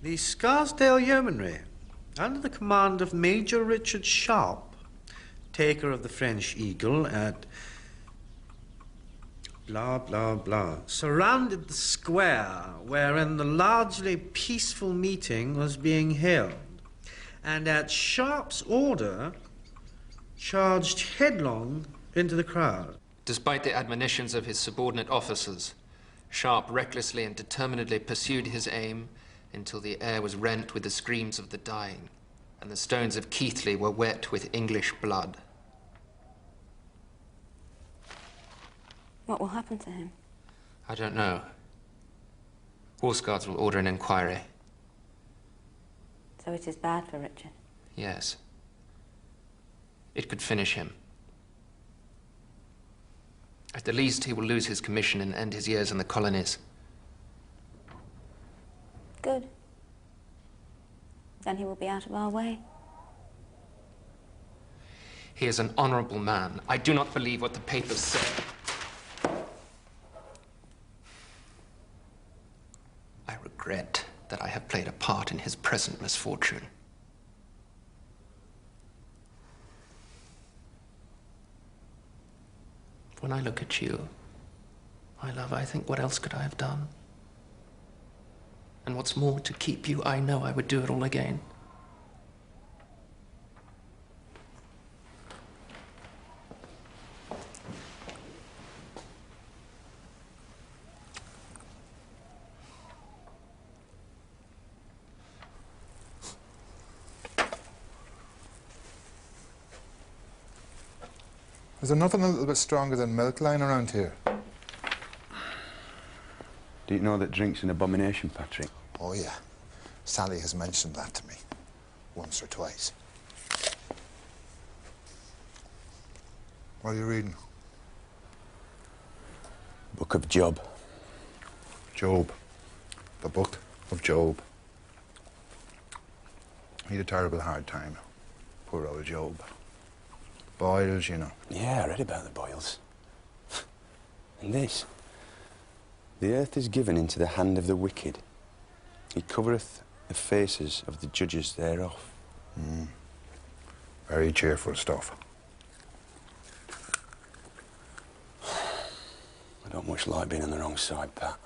The Scarsdale Yeomanry, under the command of Major Richard Sharp, taker of the French Eagle at blah, blah, blah, surrounded the square wherein the largely peaceful meeting was being held, and at Sharp's order charged headlong into the crowd. Despite the admonitions of his subordinate officers, Sharp recklessly and determinedly pursued his aim until the air was rent with the screams of the dying, and the stones of Keighley were wet with English blood. What will happen to him? I don't know. Horse Guards will order an inquiry. So it is bad for Richard. Yes. It could finish him. At the least, he will lose his commission and end his years in the colonies. Good. Then he will be out of our way. He is an honorable man. I do not believe what the papers say. I regret that I have played a part in his present misfortune. When I look at you, my love, I think, what else could I have done? And what's more, to keep you, I know I would do it all again. Is there nothing a little bit stronger than milk lying around here? Do you know that drink's an abomination, Patrick? Oh, yeah. Sally has mentioned that to me. Once or twice. What are you reading? Book of Job. Job. The Book of Job. He had a terrible hard time. Poor old Job. Boils, you know. Yeah, I read about the boils. And this. The earth is given into the hand of the wicked. He covereth the faces of the judges thereof. Very cheerful stuff. I don't much like being on the wrong side, Pat.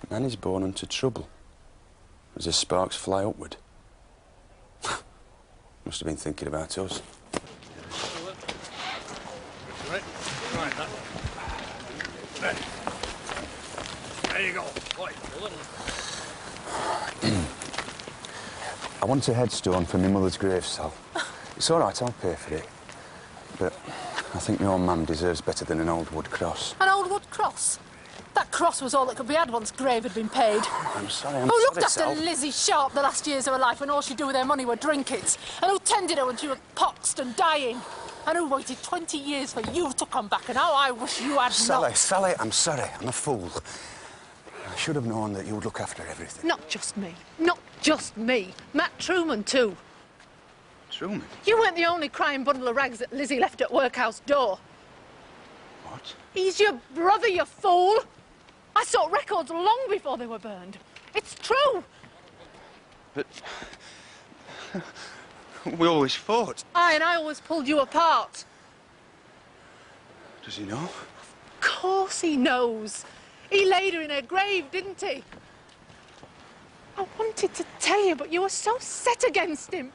Man is born unto trouble, as the sparks fly upward. Must have been thinking about us. There you go. I want a headstone for my mother's grave, Sal. It's all right, I'll pay for it. But I think my old man deserves better than an old wood cross. An old wood cross? That cross was all that could be had once grave had been paid. I'm sorry, I'm Who sorry, looked after Sal. Lizzie Sharp the last years of her life when all she'd do with her money were drink it? And who tended her when she was poxed and dying? And who waited 20 years for you to come back? And how I wish you had not. Sally, I'm sorry. I'm a fool. I should have known that you would look after everything. Not just me. Not just me. Matt Truman, too. Truman? You weren't the only crying bundle of rags that Lizzie left at workhouse door. What? He's your brother, you fool. I saw records long before they were burned. It's true. But we always fought. And I always pulled you apart. Does he know? Of course he knows. He laid her in her grave, didn't he? I wanted to tell you, but you were so set against him.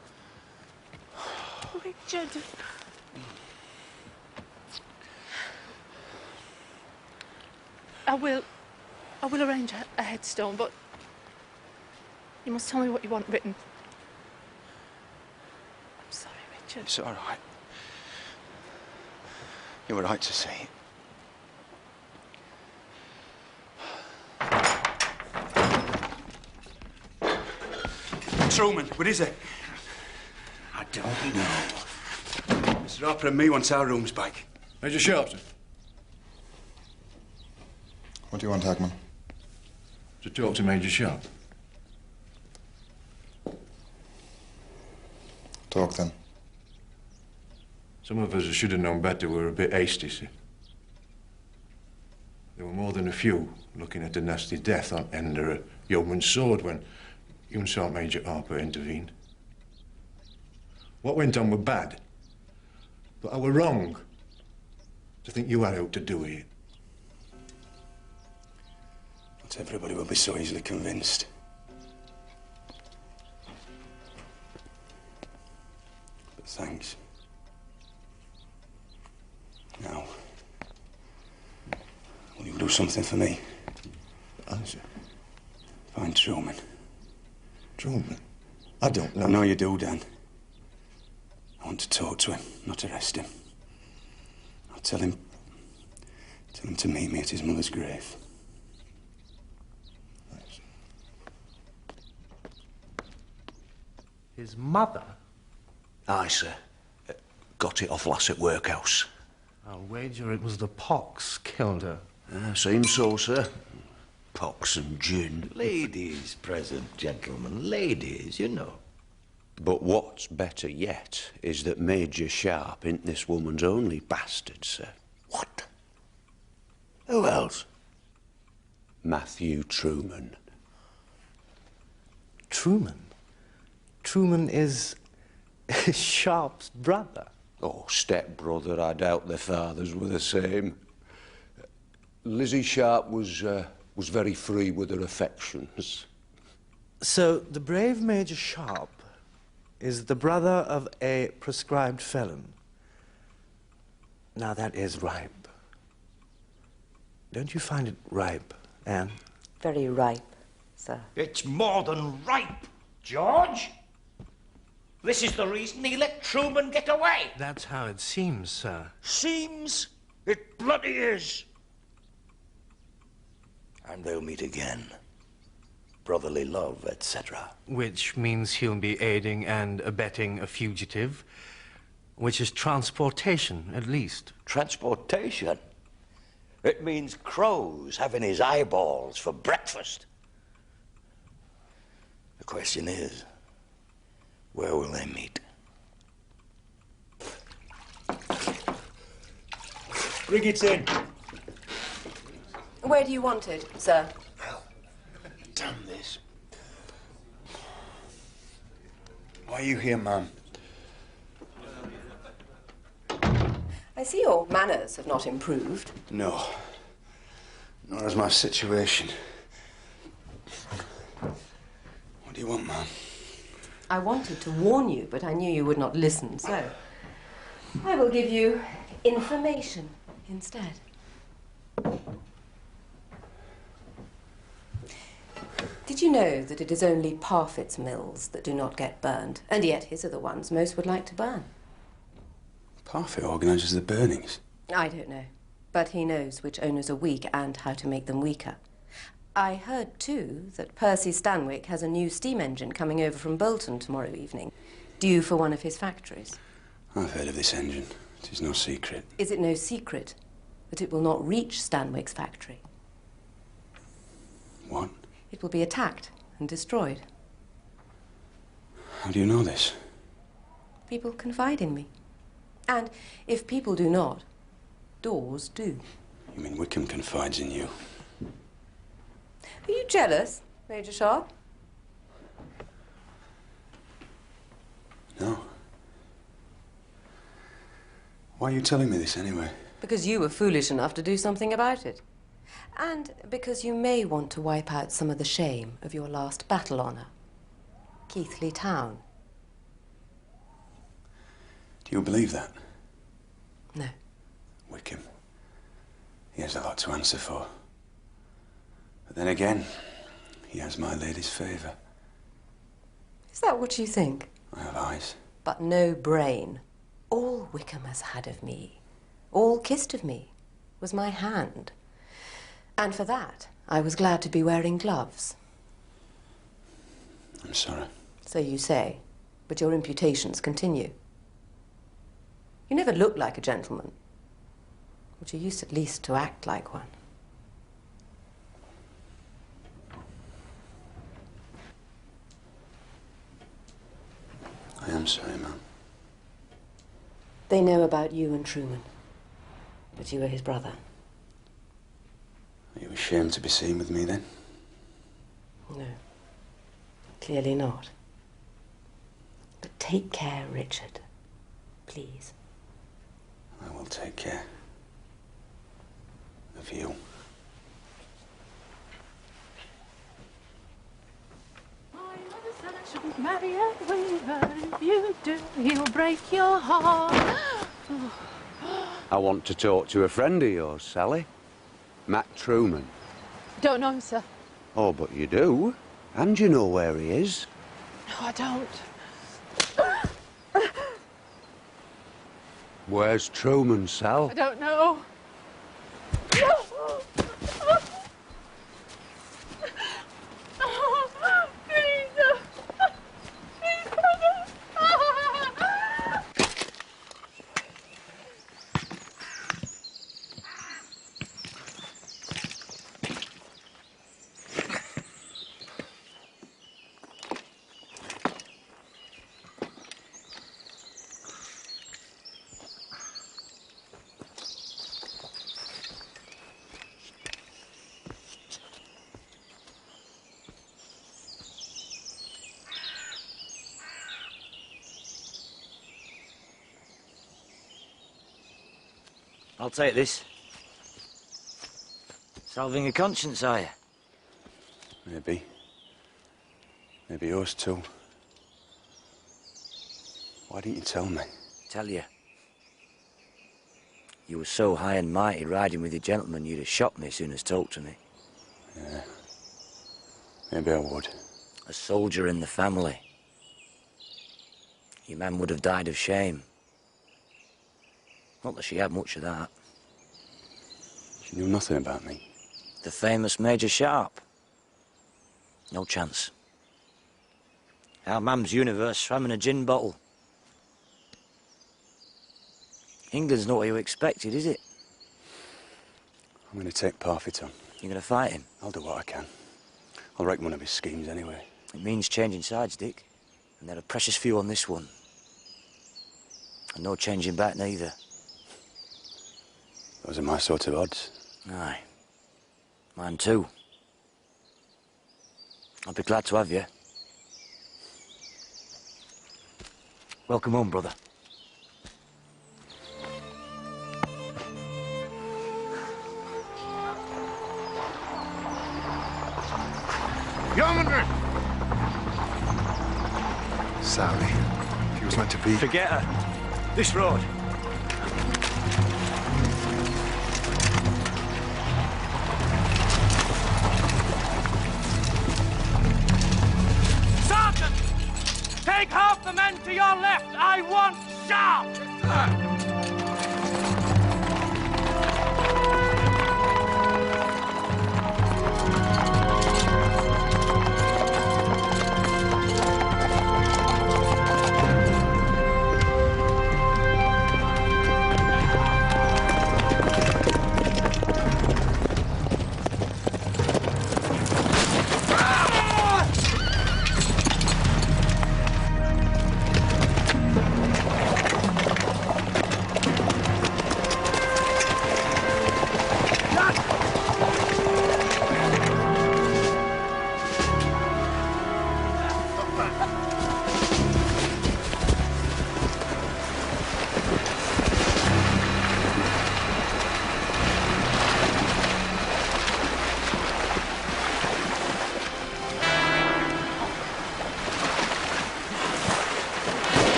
Richard. I will arrange a headstone, but you must tell me what you want written. I'm sorry, Richard. It's all right. You were right to say it. Truman, what is it? I don't know. Mr. Harper and me want our rooms back. Major Sharpton. What do you want, Hackman? To talk to Major Sharp. Talk then. Some of us who should have known better were a bit hasty, sir. There were more than a few looking at a nasty death on under a yeoman's sword when you and Sergeant Major Harper intervened. What went on were bad, but I were wrong to think you had out to do it. Not everybody will be so easily convinced. But thanks. Now, will you do something for me? Answer. Find Truman. Truman? I don't know. I know you do, Dan. I want to talk to him, not arrest him. I'll tell him to meet me at his mother's grave. Thanks. His mother? Aye, sir. Got it off lass at workhouse. I'll wager it was the pox killed her. Seems so, sir. Pox and gin. Ladies present, gentlemen. Ladies, you know. But what's better yet is that Major Sharp ain't this woman's only bastard, sir. What? Who else? Matthew Truman. Truman? Truman is Sharp's brother. Oh, step-brother, I doubt their fathers were the same. Lizzie Sharp was very free with her affections. So, the brave Major Sharp is the brother of a proscribed felon. Now that is ripe. Don't you find it ripe, Anne? Very ripe, sir. It's more than ripe, George. This is the reason he let Truman get away. That's how it seems, sir. Seems? It bloody is. And they'll meet again. Brotherly love, etc. Which means he'll be aiding and abetting a fugitive, which is transportation, at least. Transportation? It means crows having his eyeballs for breakfast. The question is, where will they meet? Bring it in. Where do you want it, sir? Damn this. Why are you here, ma'am? I see your manners have not improved. No. Nor has my situation. What do you want, ma'am? I wanted to warn you, but I knew you would not listen, so I will give you information instead. Did you know that it is only Parfit's mills that do not get burned, and yet his are the ones most would like to burn? Parfit organises the burnings. I don't know, but he knows which owners are weak and how to make them weaker. I heard, too, that Percy Stanwyck has a new steam engine coming over from Bolton tomorrow evening, due for one of his factories. I've heard of this engine. It is no secret. Is it no secret that it will not reach Stanwyck's factory? What? It will be attacked and destroyed. How do you know this? People confide in me. And if people do not, doors do. You mean Wickham confides in you? Are you jealous, Major Sharp? No. Why are you telling me this anyway? Because you were foolish enough to do something about it. And because you may want to wipe out some of the shame of your last battle honour, Keighley Town. Do you believe that? No. Wickham. He has a lot to answer for. But then again, he has my lady's favour. Is that what you think? I have eyes. But no brain. All Wickham has had of me, all kissed of me, was my hand. And for that, I was glad to be wearing gloves. I'm sorry. So you say, but your imputations continue. You never looked like a gentleman, but you used at least to act like one. I am sorry, ma'am. They know about you and Truman, but you were his brother. Are you ashamed to be seen with me, then? No, clearly not. But take care, Richard, please. I will take care of you. Shouldn't marry a weaver. If you do, he'll break your heart. I want to talk to a friend of yours, Sally. Matt Truman. Don't know him, sir. Oh, but you do. And you know where he is. No, I don't. Where's Truman, Sal? I don't know. I'll take this. Salving a conscience, are you? Maybe. Maybe yours too. Why didn't you tell me? Tell you. You were so high and mighty riding with your gentleman, you'd have shocked me as soon as talked to me. Yeah. Maybe I would. A soldier in the family. Your man would have died of shame. Not that she had much of that. She knew nothing about me. The famous Major Sharp. No chance. Our Mam's universe swam in a gin bottle. England's not what you expected, is it? I'm going to take Parfitt on. You're going to fight him? I'll do what I can. I'll wreck one of his schemes anyway. It means changing sides, Dick. And there are precious few on this one. And no changing back neither. Those are my sort of odds. Aye. Mine too. I'll be glad to have you. Welcome home, brother. Yeomanry! Sally. She was meant to be... Forget her. This road. Sergeant! Take half the men to your left. I want Sharp!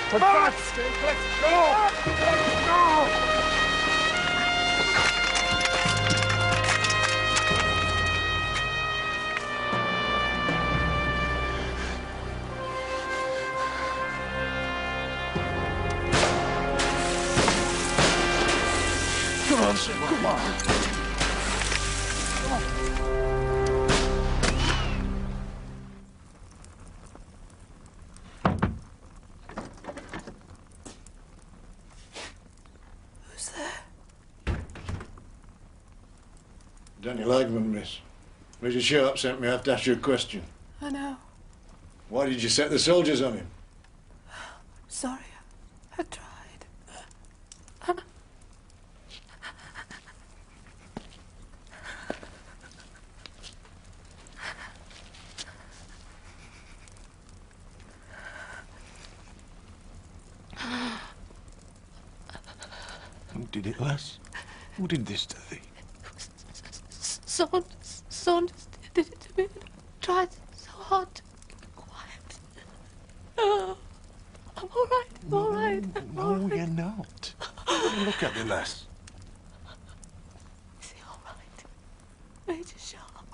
For God's sake, let's go! Let's go! Come on, sir, come on. Come on. Don't you like them, miss? Major Sharp sent me. I have to ask you a question. I know. Why did you set the soldiers on him? Sorry. I tried. Who did it, lass? Who did this to thee? Saunders did it to me. I tried so hard to keep quiet. Oh, I'm all right. I'm all right. I'm all right. No, you're not. Look at me, lass. Is he all right? Major Sharp.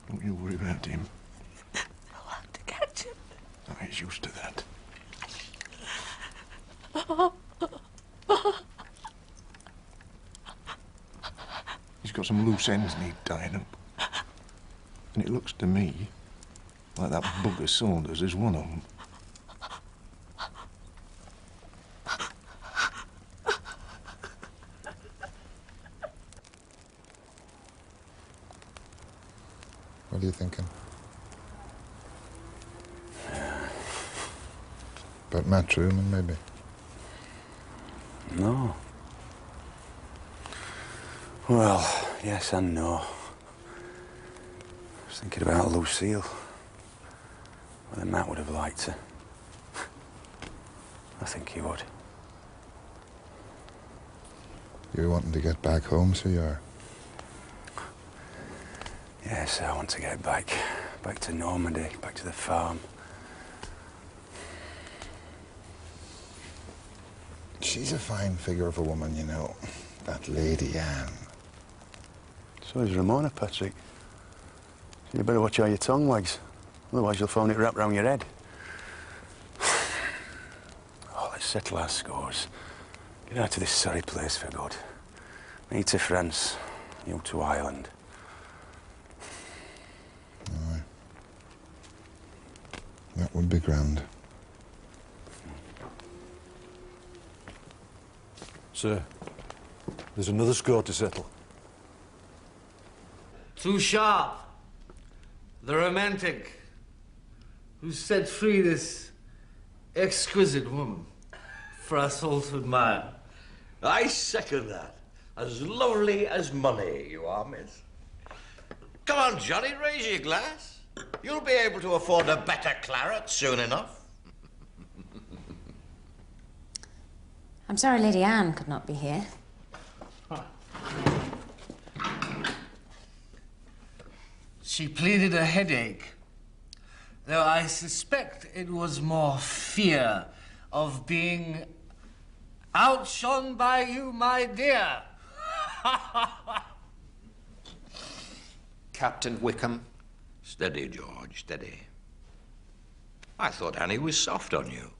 Don't you worry about him. I'll have to catch him. Oh, he's used to that. He's got some loose ends need tying up. And it looks to me like that bugger Saunders is one of them. What are you thinking? About Matt Truman, maybe? No. Well, yes and no. I was thinking about Lucille. Whether Matt would have liked her. I think he would. You're wanting to get back home, so you are? Yes, I want to get back. Back to Normandy, back to the farm. She's a fine figure of a woman, you know. That Lady Anne. So is Ramona, Patrick. So you better watch how your tongue wags. Otherwise you'll find it wrapped round your head. Oh, let's settle our scores. Get out of this sorry place for good. Me to France, you to Ireland. Aye. That would be grand. Sir, there's another score to settle. Too Sharp, the romantic, who set free this exquisite woman for us all to admire. I second that. As lovely as money you are, miss. Come on, Johnny, raise your glass. You'll be able to afford a better claret soon enough. I'm sorry Lady Anne could not be here. She pleaded a headache, though I suspect it was more fear of being outshone by you, my dear. Captain Wickham. Steady, George, steady. I thought Annie was soft on you.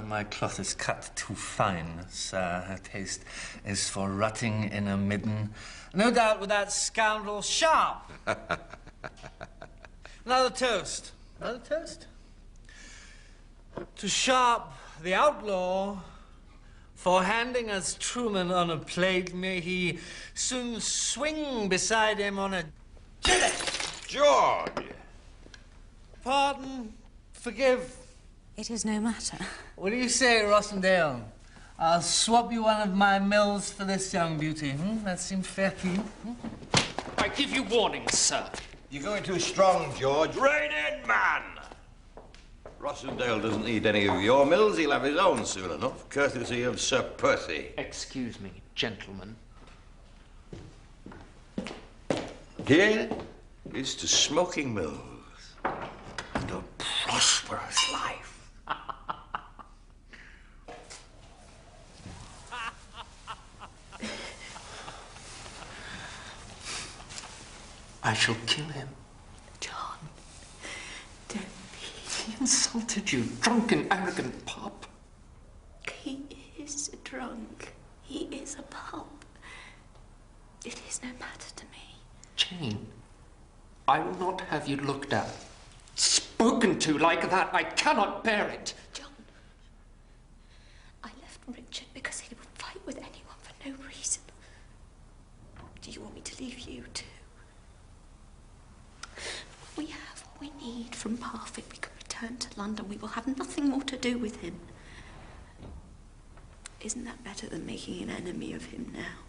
My cloth is cut too fine, sir. Her taste is for rutting in a midden. No doubt with that scoundrel Sharp. Another toast. Another toast? To Sharp, the outlaw, for handing us Truman on a plate. May he soon swing beside him on a gibbet. George! Pardon, forgive. It is no matter. What do you say, Rossendale? I'll swap you one of my mills for this young beauty. That seems fair to you? I give you warning, sir. You're going too strong, George. Rein in, man! Rossendale doesn't need any of your mills. He'll have his own soon enough, courtesy of Sir Percy. Excuse me, gentlemen. Here is to smoking mills and a prosperous life. I shall kill him. John, don't be. He insulted you, drunken, arrogant pup. He is drunk. He is a pup. It is no matter to me. Jane, I will not have you looked at, spoken to like that. I cannot bear it. John, I left Richard because he would fight with anyone for no reason. Do you want me to leave you too? We have what we need from Parfitt. We can return to London. We will have nothing more to do with him. Isn't that better than making an enemy of him now?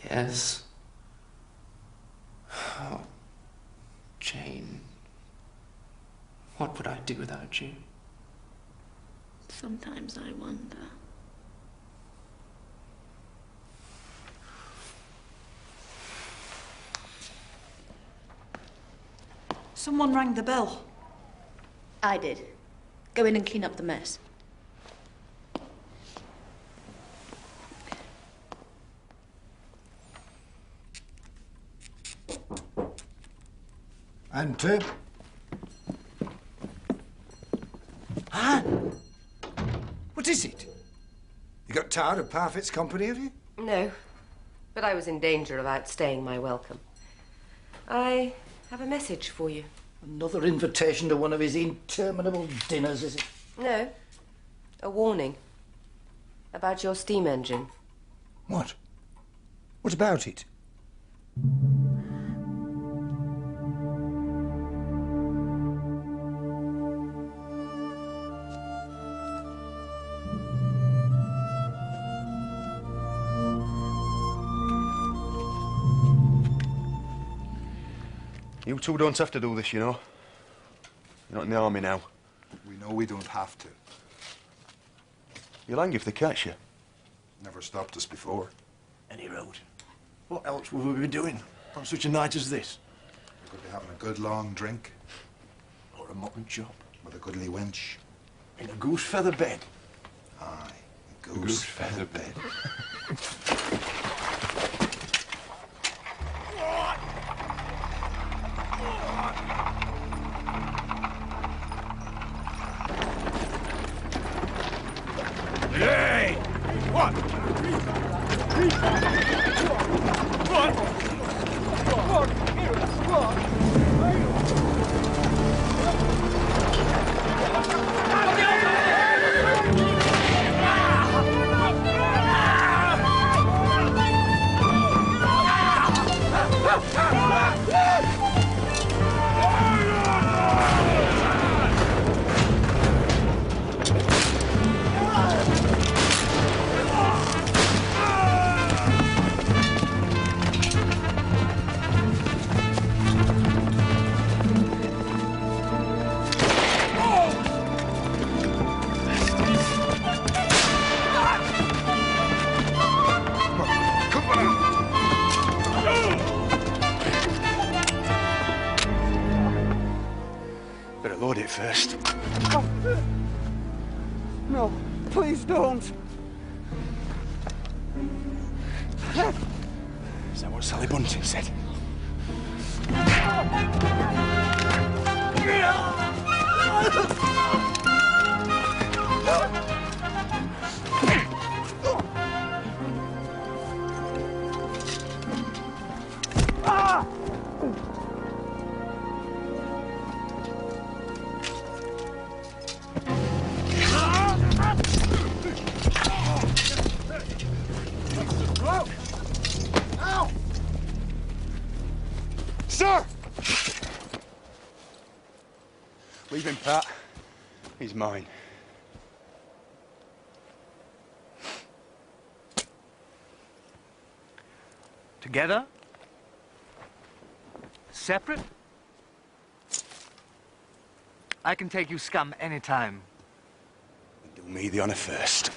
Yes. Oh, Jane. What would I do without you? Sometimes I wonder. Someone rang the bell. I did. Go in and clean up the mess. Enter. Anne! What is it? You got tired of Parfitt's company, have you? No, but I was in danger of outstaying my welcome. I have a message for you. Another invitation to one of his interminable dinners, is it? No, a warning about your steam engine. What? What about it? You two don't have to do this, you know. You're not in the army now. We know we don't have to. You'll hang if they catch you. Never stopped us before. Any road. What else would we be doing on such a night as this? We could be having a good long drink. Or a mutton chop. With a goodly wench. In a goose feather bed. Aye, a Goose feather bed. Hey! What? Better load it first. No, please don't. Is that what Sally Bunting said? Sir! Leave him, Pat. He's mine. Together? Separate? I can take you scum anytime. Do me the honor first.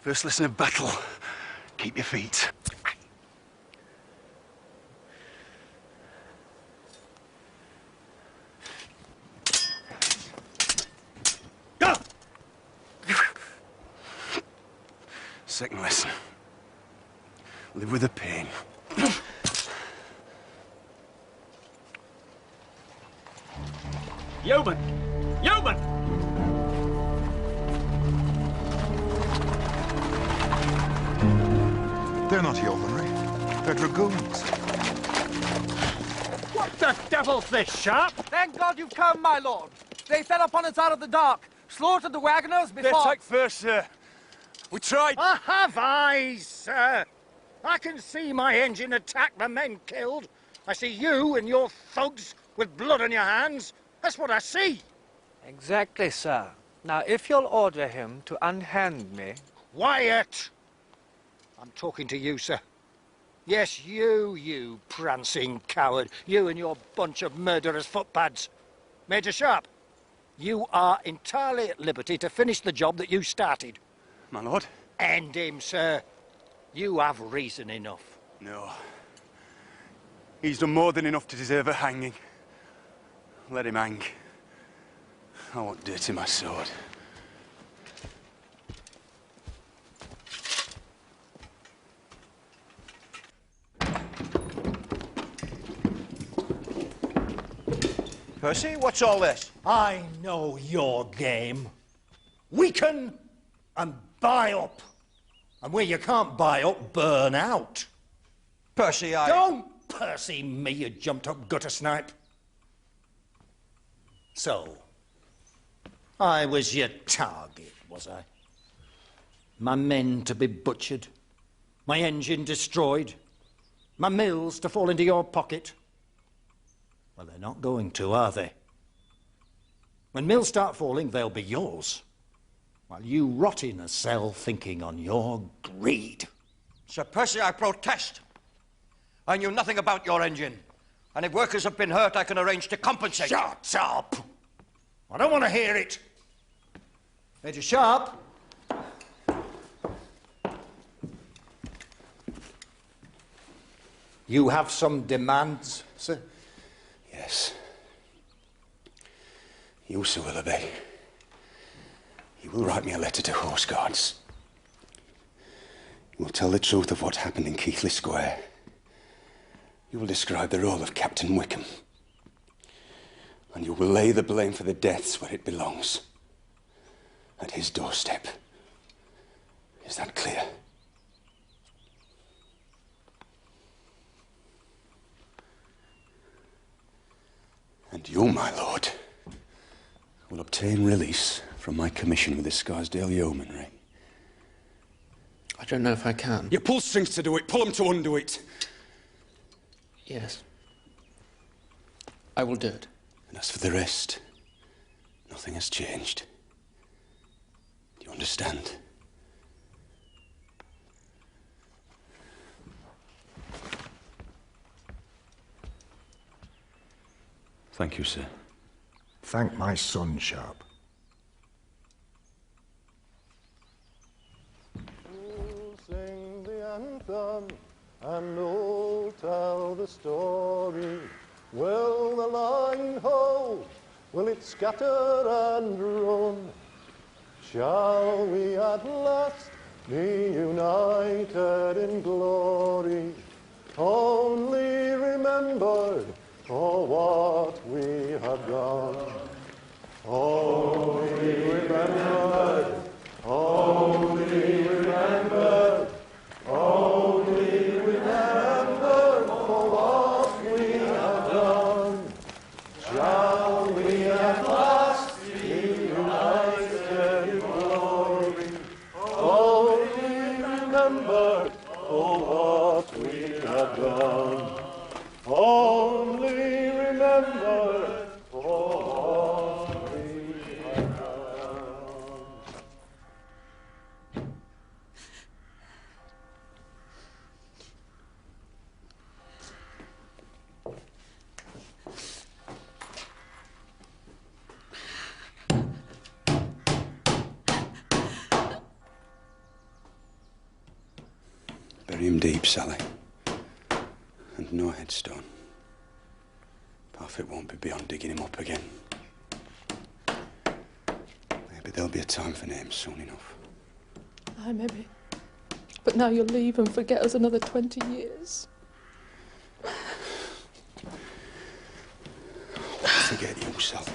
First lesson of battle, keep your feet. Go! Second lesson, live with the pain. Yeoman! Yeoman! They're not yeomanry. They're dragoons. What the devil's this, Sharp? Thank God you've come, my lord. They fell upon us out of the dark, slaughtered the wagoners before... They attacked first, sir. We tried. I have eyes, sir. I can see my engine attack the men killed. I see you and your thugs with blood on your hands. That's what I see. Exactly, sir. Now, if you'll order him to unhand me... Quiet! I'm talking to you, sir. Yes, you prancing coward. You and your bunch of murderous footpads. Major Sharp, you are entirely at liberty to finish the job that you started. My lord? End him, sir. You have reason enough. No. He's done more than enough to deserve a hanging. Let him hang. I won't dirty my sword. Percy, what's all this? I know your game. Weaken and buy up. And where you can't buy up, burn out. Percy, Don't Percy me, you jumped-up gutter snipe. So, I was your target, was I? My men to be butchered, my engine destroyed, My mills to fall into your pocket? Well, they're not going to, are they? When mills start falling, they'll be yours. While you rot in a cell thinking on your greed. Sir Percy, I protest. I knew nothing about your engine. And if workers have been hurt, I can arrange to compensate. Shut up! I don't want to hear it. Major Sharp. You have some demands, sir? Yes. You, Sir Willoughby. You will write me a letter to Horse Guards. You will tell the truth of what happened in Keighley Square. You will describe the role of Captain Wickham. And you will lay the blame for the deaths where it belongs. At his doorstep. Is that clear? And you, my lord, will obtain release from my commission with the Scarsdale Yeomanry. I don't know if I can. You pull strings to do it, pull them to undo it. Yes. I will do it. And as for the rest, nothing has changed. Do you understand? Thank you, sir. Thank my son, Sharp. Sing the anthem and all tell the story. Will the line hold? Will it scatter and run? Shall we at last be united in glory? Only remembered for what we have done. Only remembered, only remembered, only remembered for what we have done. Shall we at last be united in glory? Only remembered for what we have done. Only remember for what we have done. Bury him deep, Sally. And no headstone. Parfit won't be beyond digging him up again. Maybe there'll be a time for names soon enough. Aye, maybe. But now you'll leave and forget us another 20 years. Forget you, Sally.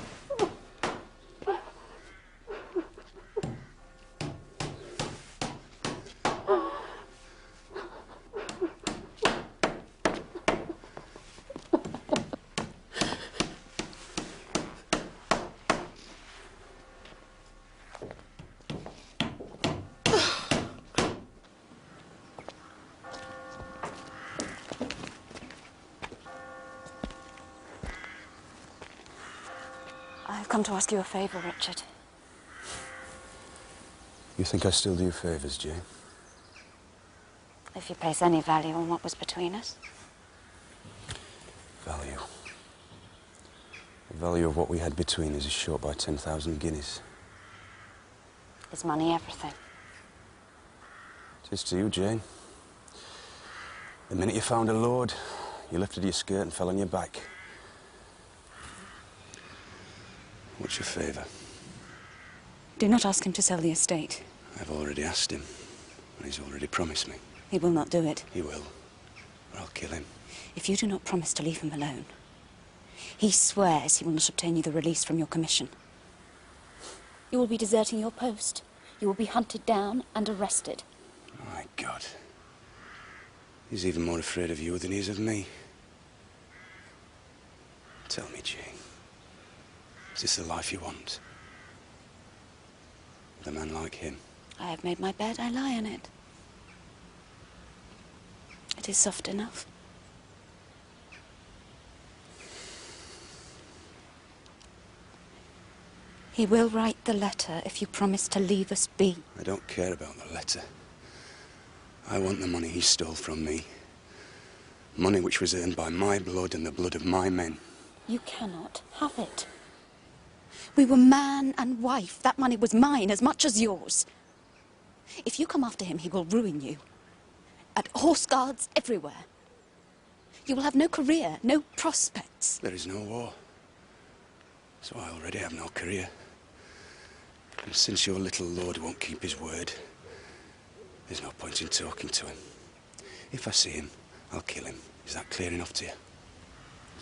I've come to ask you a favour, Richard. You think I still do you favours, Jane? If you place any value on what was between us. Value. The value of what we had between us is short by 10,000 guineas. Is money everything? It is to you, Jane. The minute you found a lord, you lifted your skirt and fell on your back. What's your favour? Do not ask him to sell the estate. I've already asked him, and he's already promised me. He will not do it. He will, or I'll kill him. If you do not promise to leave him alone, he swears he will not obtain you the release from your commission. You will be deserting your post. You will be hunted down and arrested. My God. He's even more afraid of you than he is of me. Tell me, Jane. Is this the life you want? With a man like him? I have made my bed, I lie in it. It is soft enough. He will write the letter if you promise to leave us be. I don't care about the letter. I want the money he stole from me. Money which was earned by my blood and the blood of my men. You cannot have it. We were man and wife. That money was mine as much as yours. If you come after him, he will ruin you. At horse guards everywhere. You will have no career, no prospects. There is no war. So I already have no career. And since your little lord won't keep his word, there's no point in talking to him. If I see him, I'll kill him. Is that clear enough to you?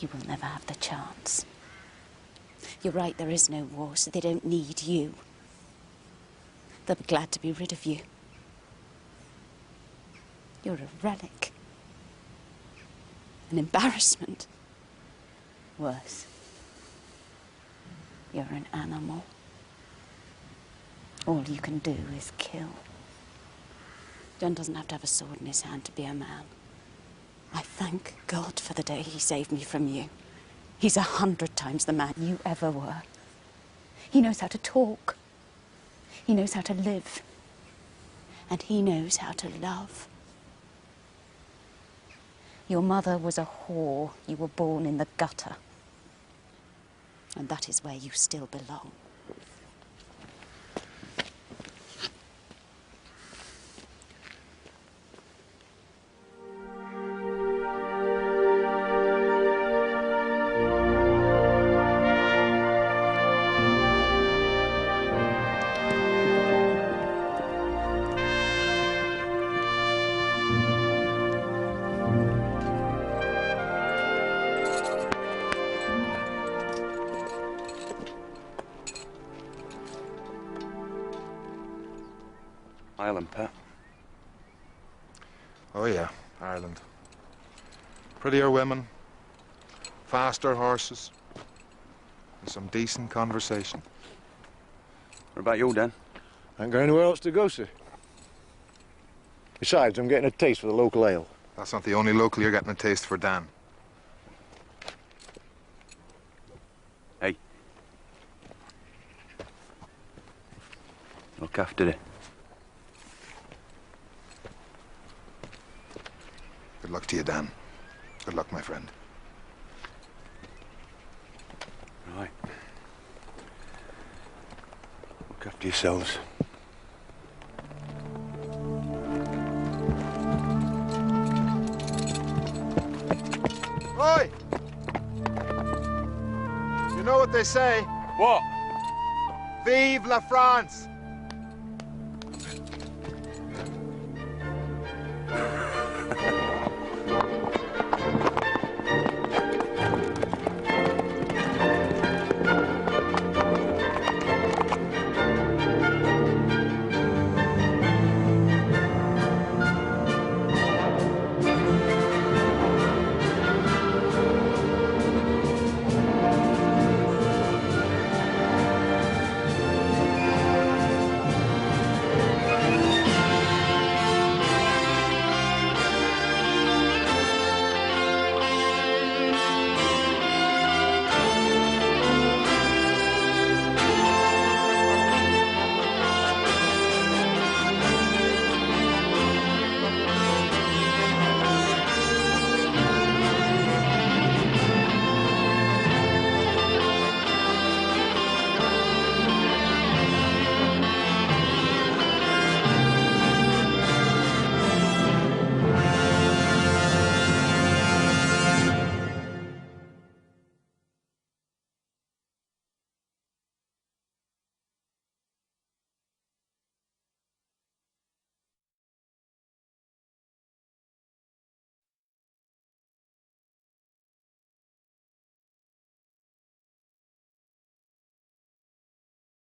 You will never have the chance. You're right, there is no war, so they don't need you. They'll be glad to be rid of you. You're a relic. An embarrassment. Worse. You're an animal. All you can do is kill. John doesn't have to have a sword in his hand to be a man. I thank God for the day he saved me from you. He's 100 times the man you ever were. He knows how to talk. He knows how to live. And he knows how to love. Your mother was a whore. You were born in the gutter. And that is where you still belong. Ireland, Pat. Oh, yeah, Ireland. Prettier women, faster horses, and some decent conversation. What about you, Dan? I ain't got anywhere else to go, sir. Besides, I'm getting a taste for the local ale. That's not the only local you're getting a taste for, Dan. Hey. Look after it. Good luck to you, Dan. Good luck, my friend. Right. Look after yourselves. Oi! You know what they say? What? Vive la France!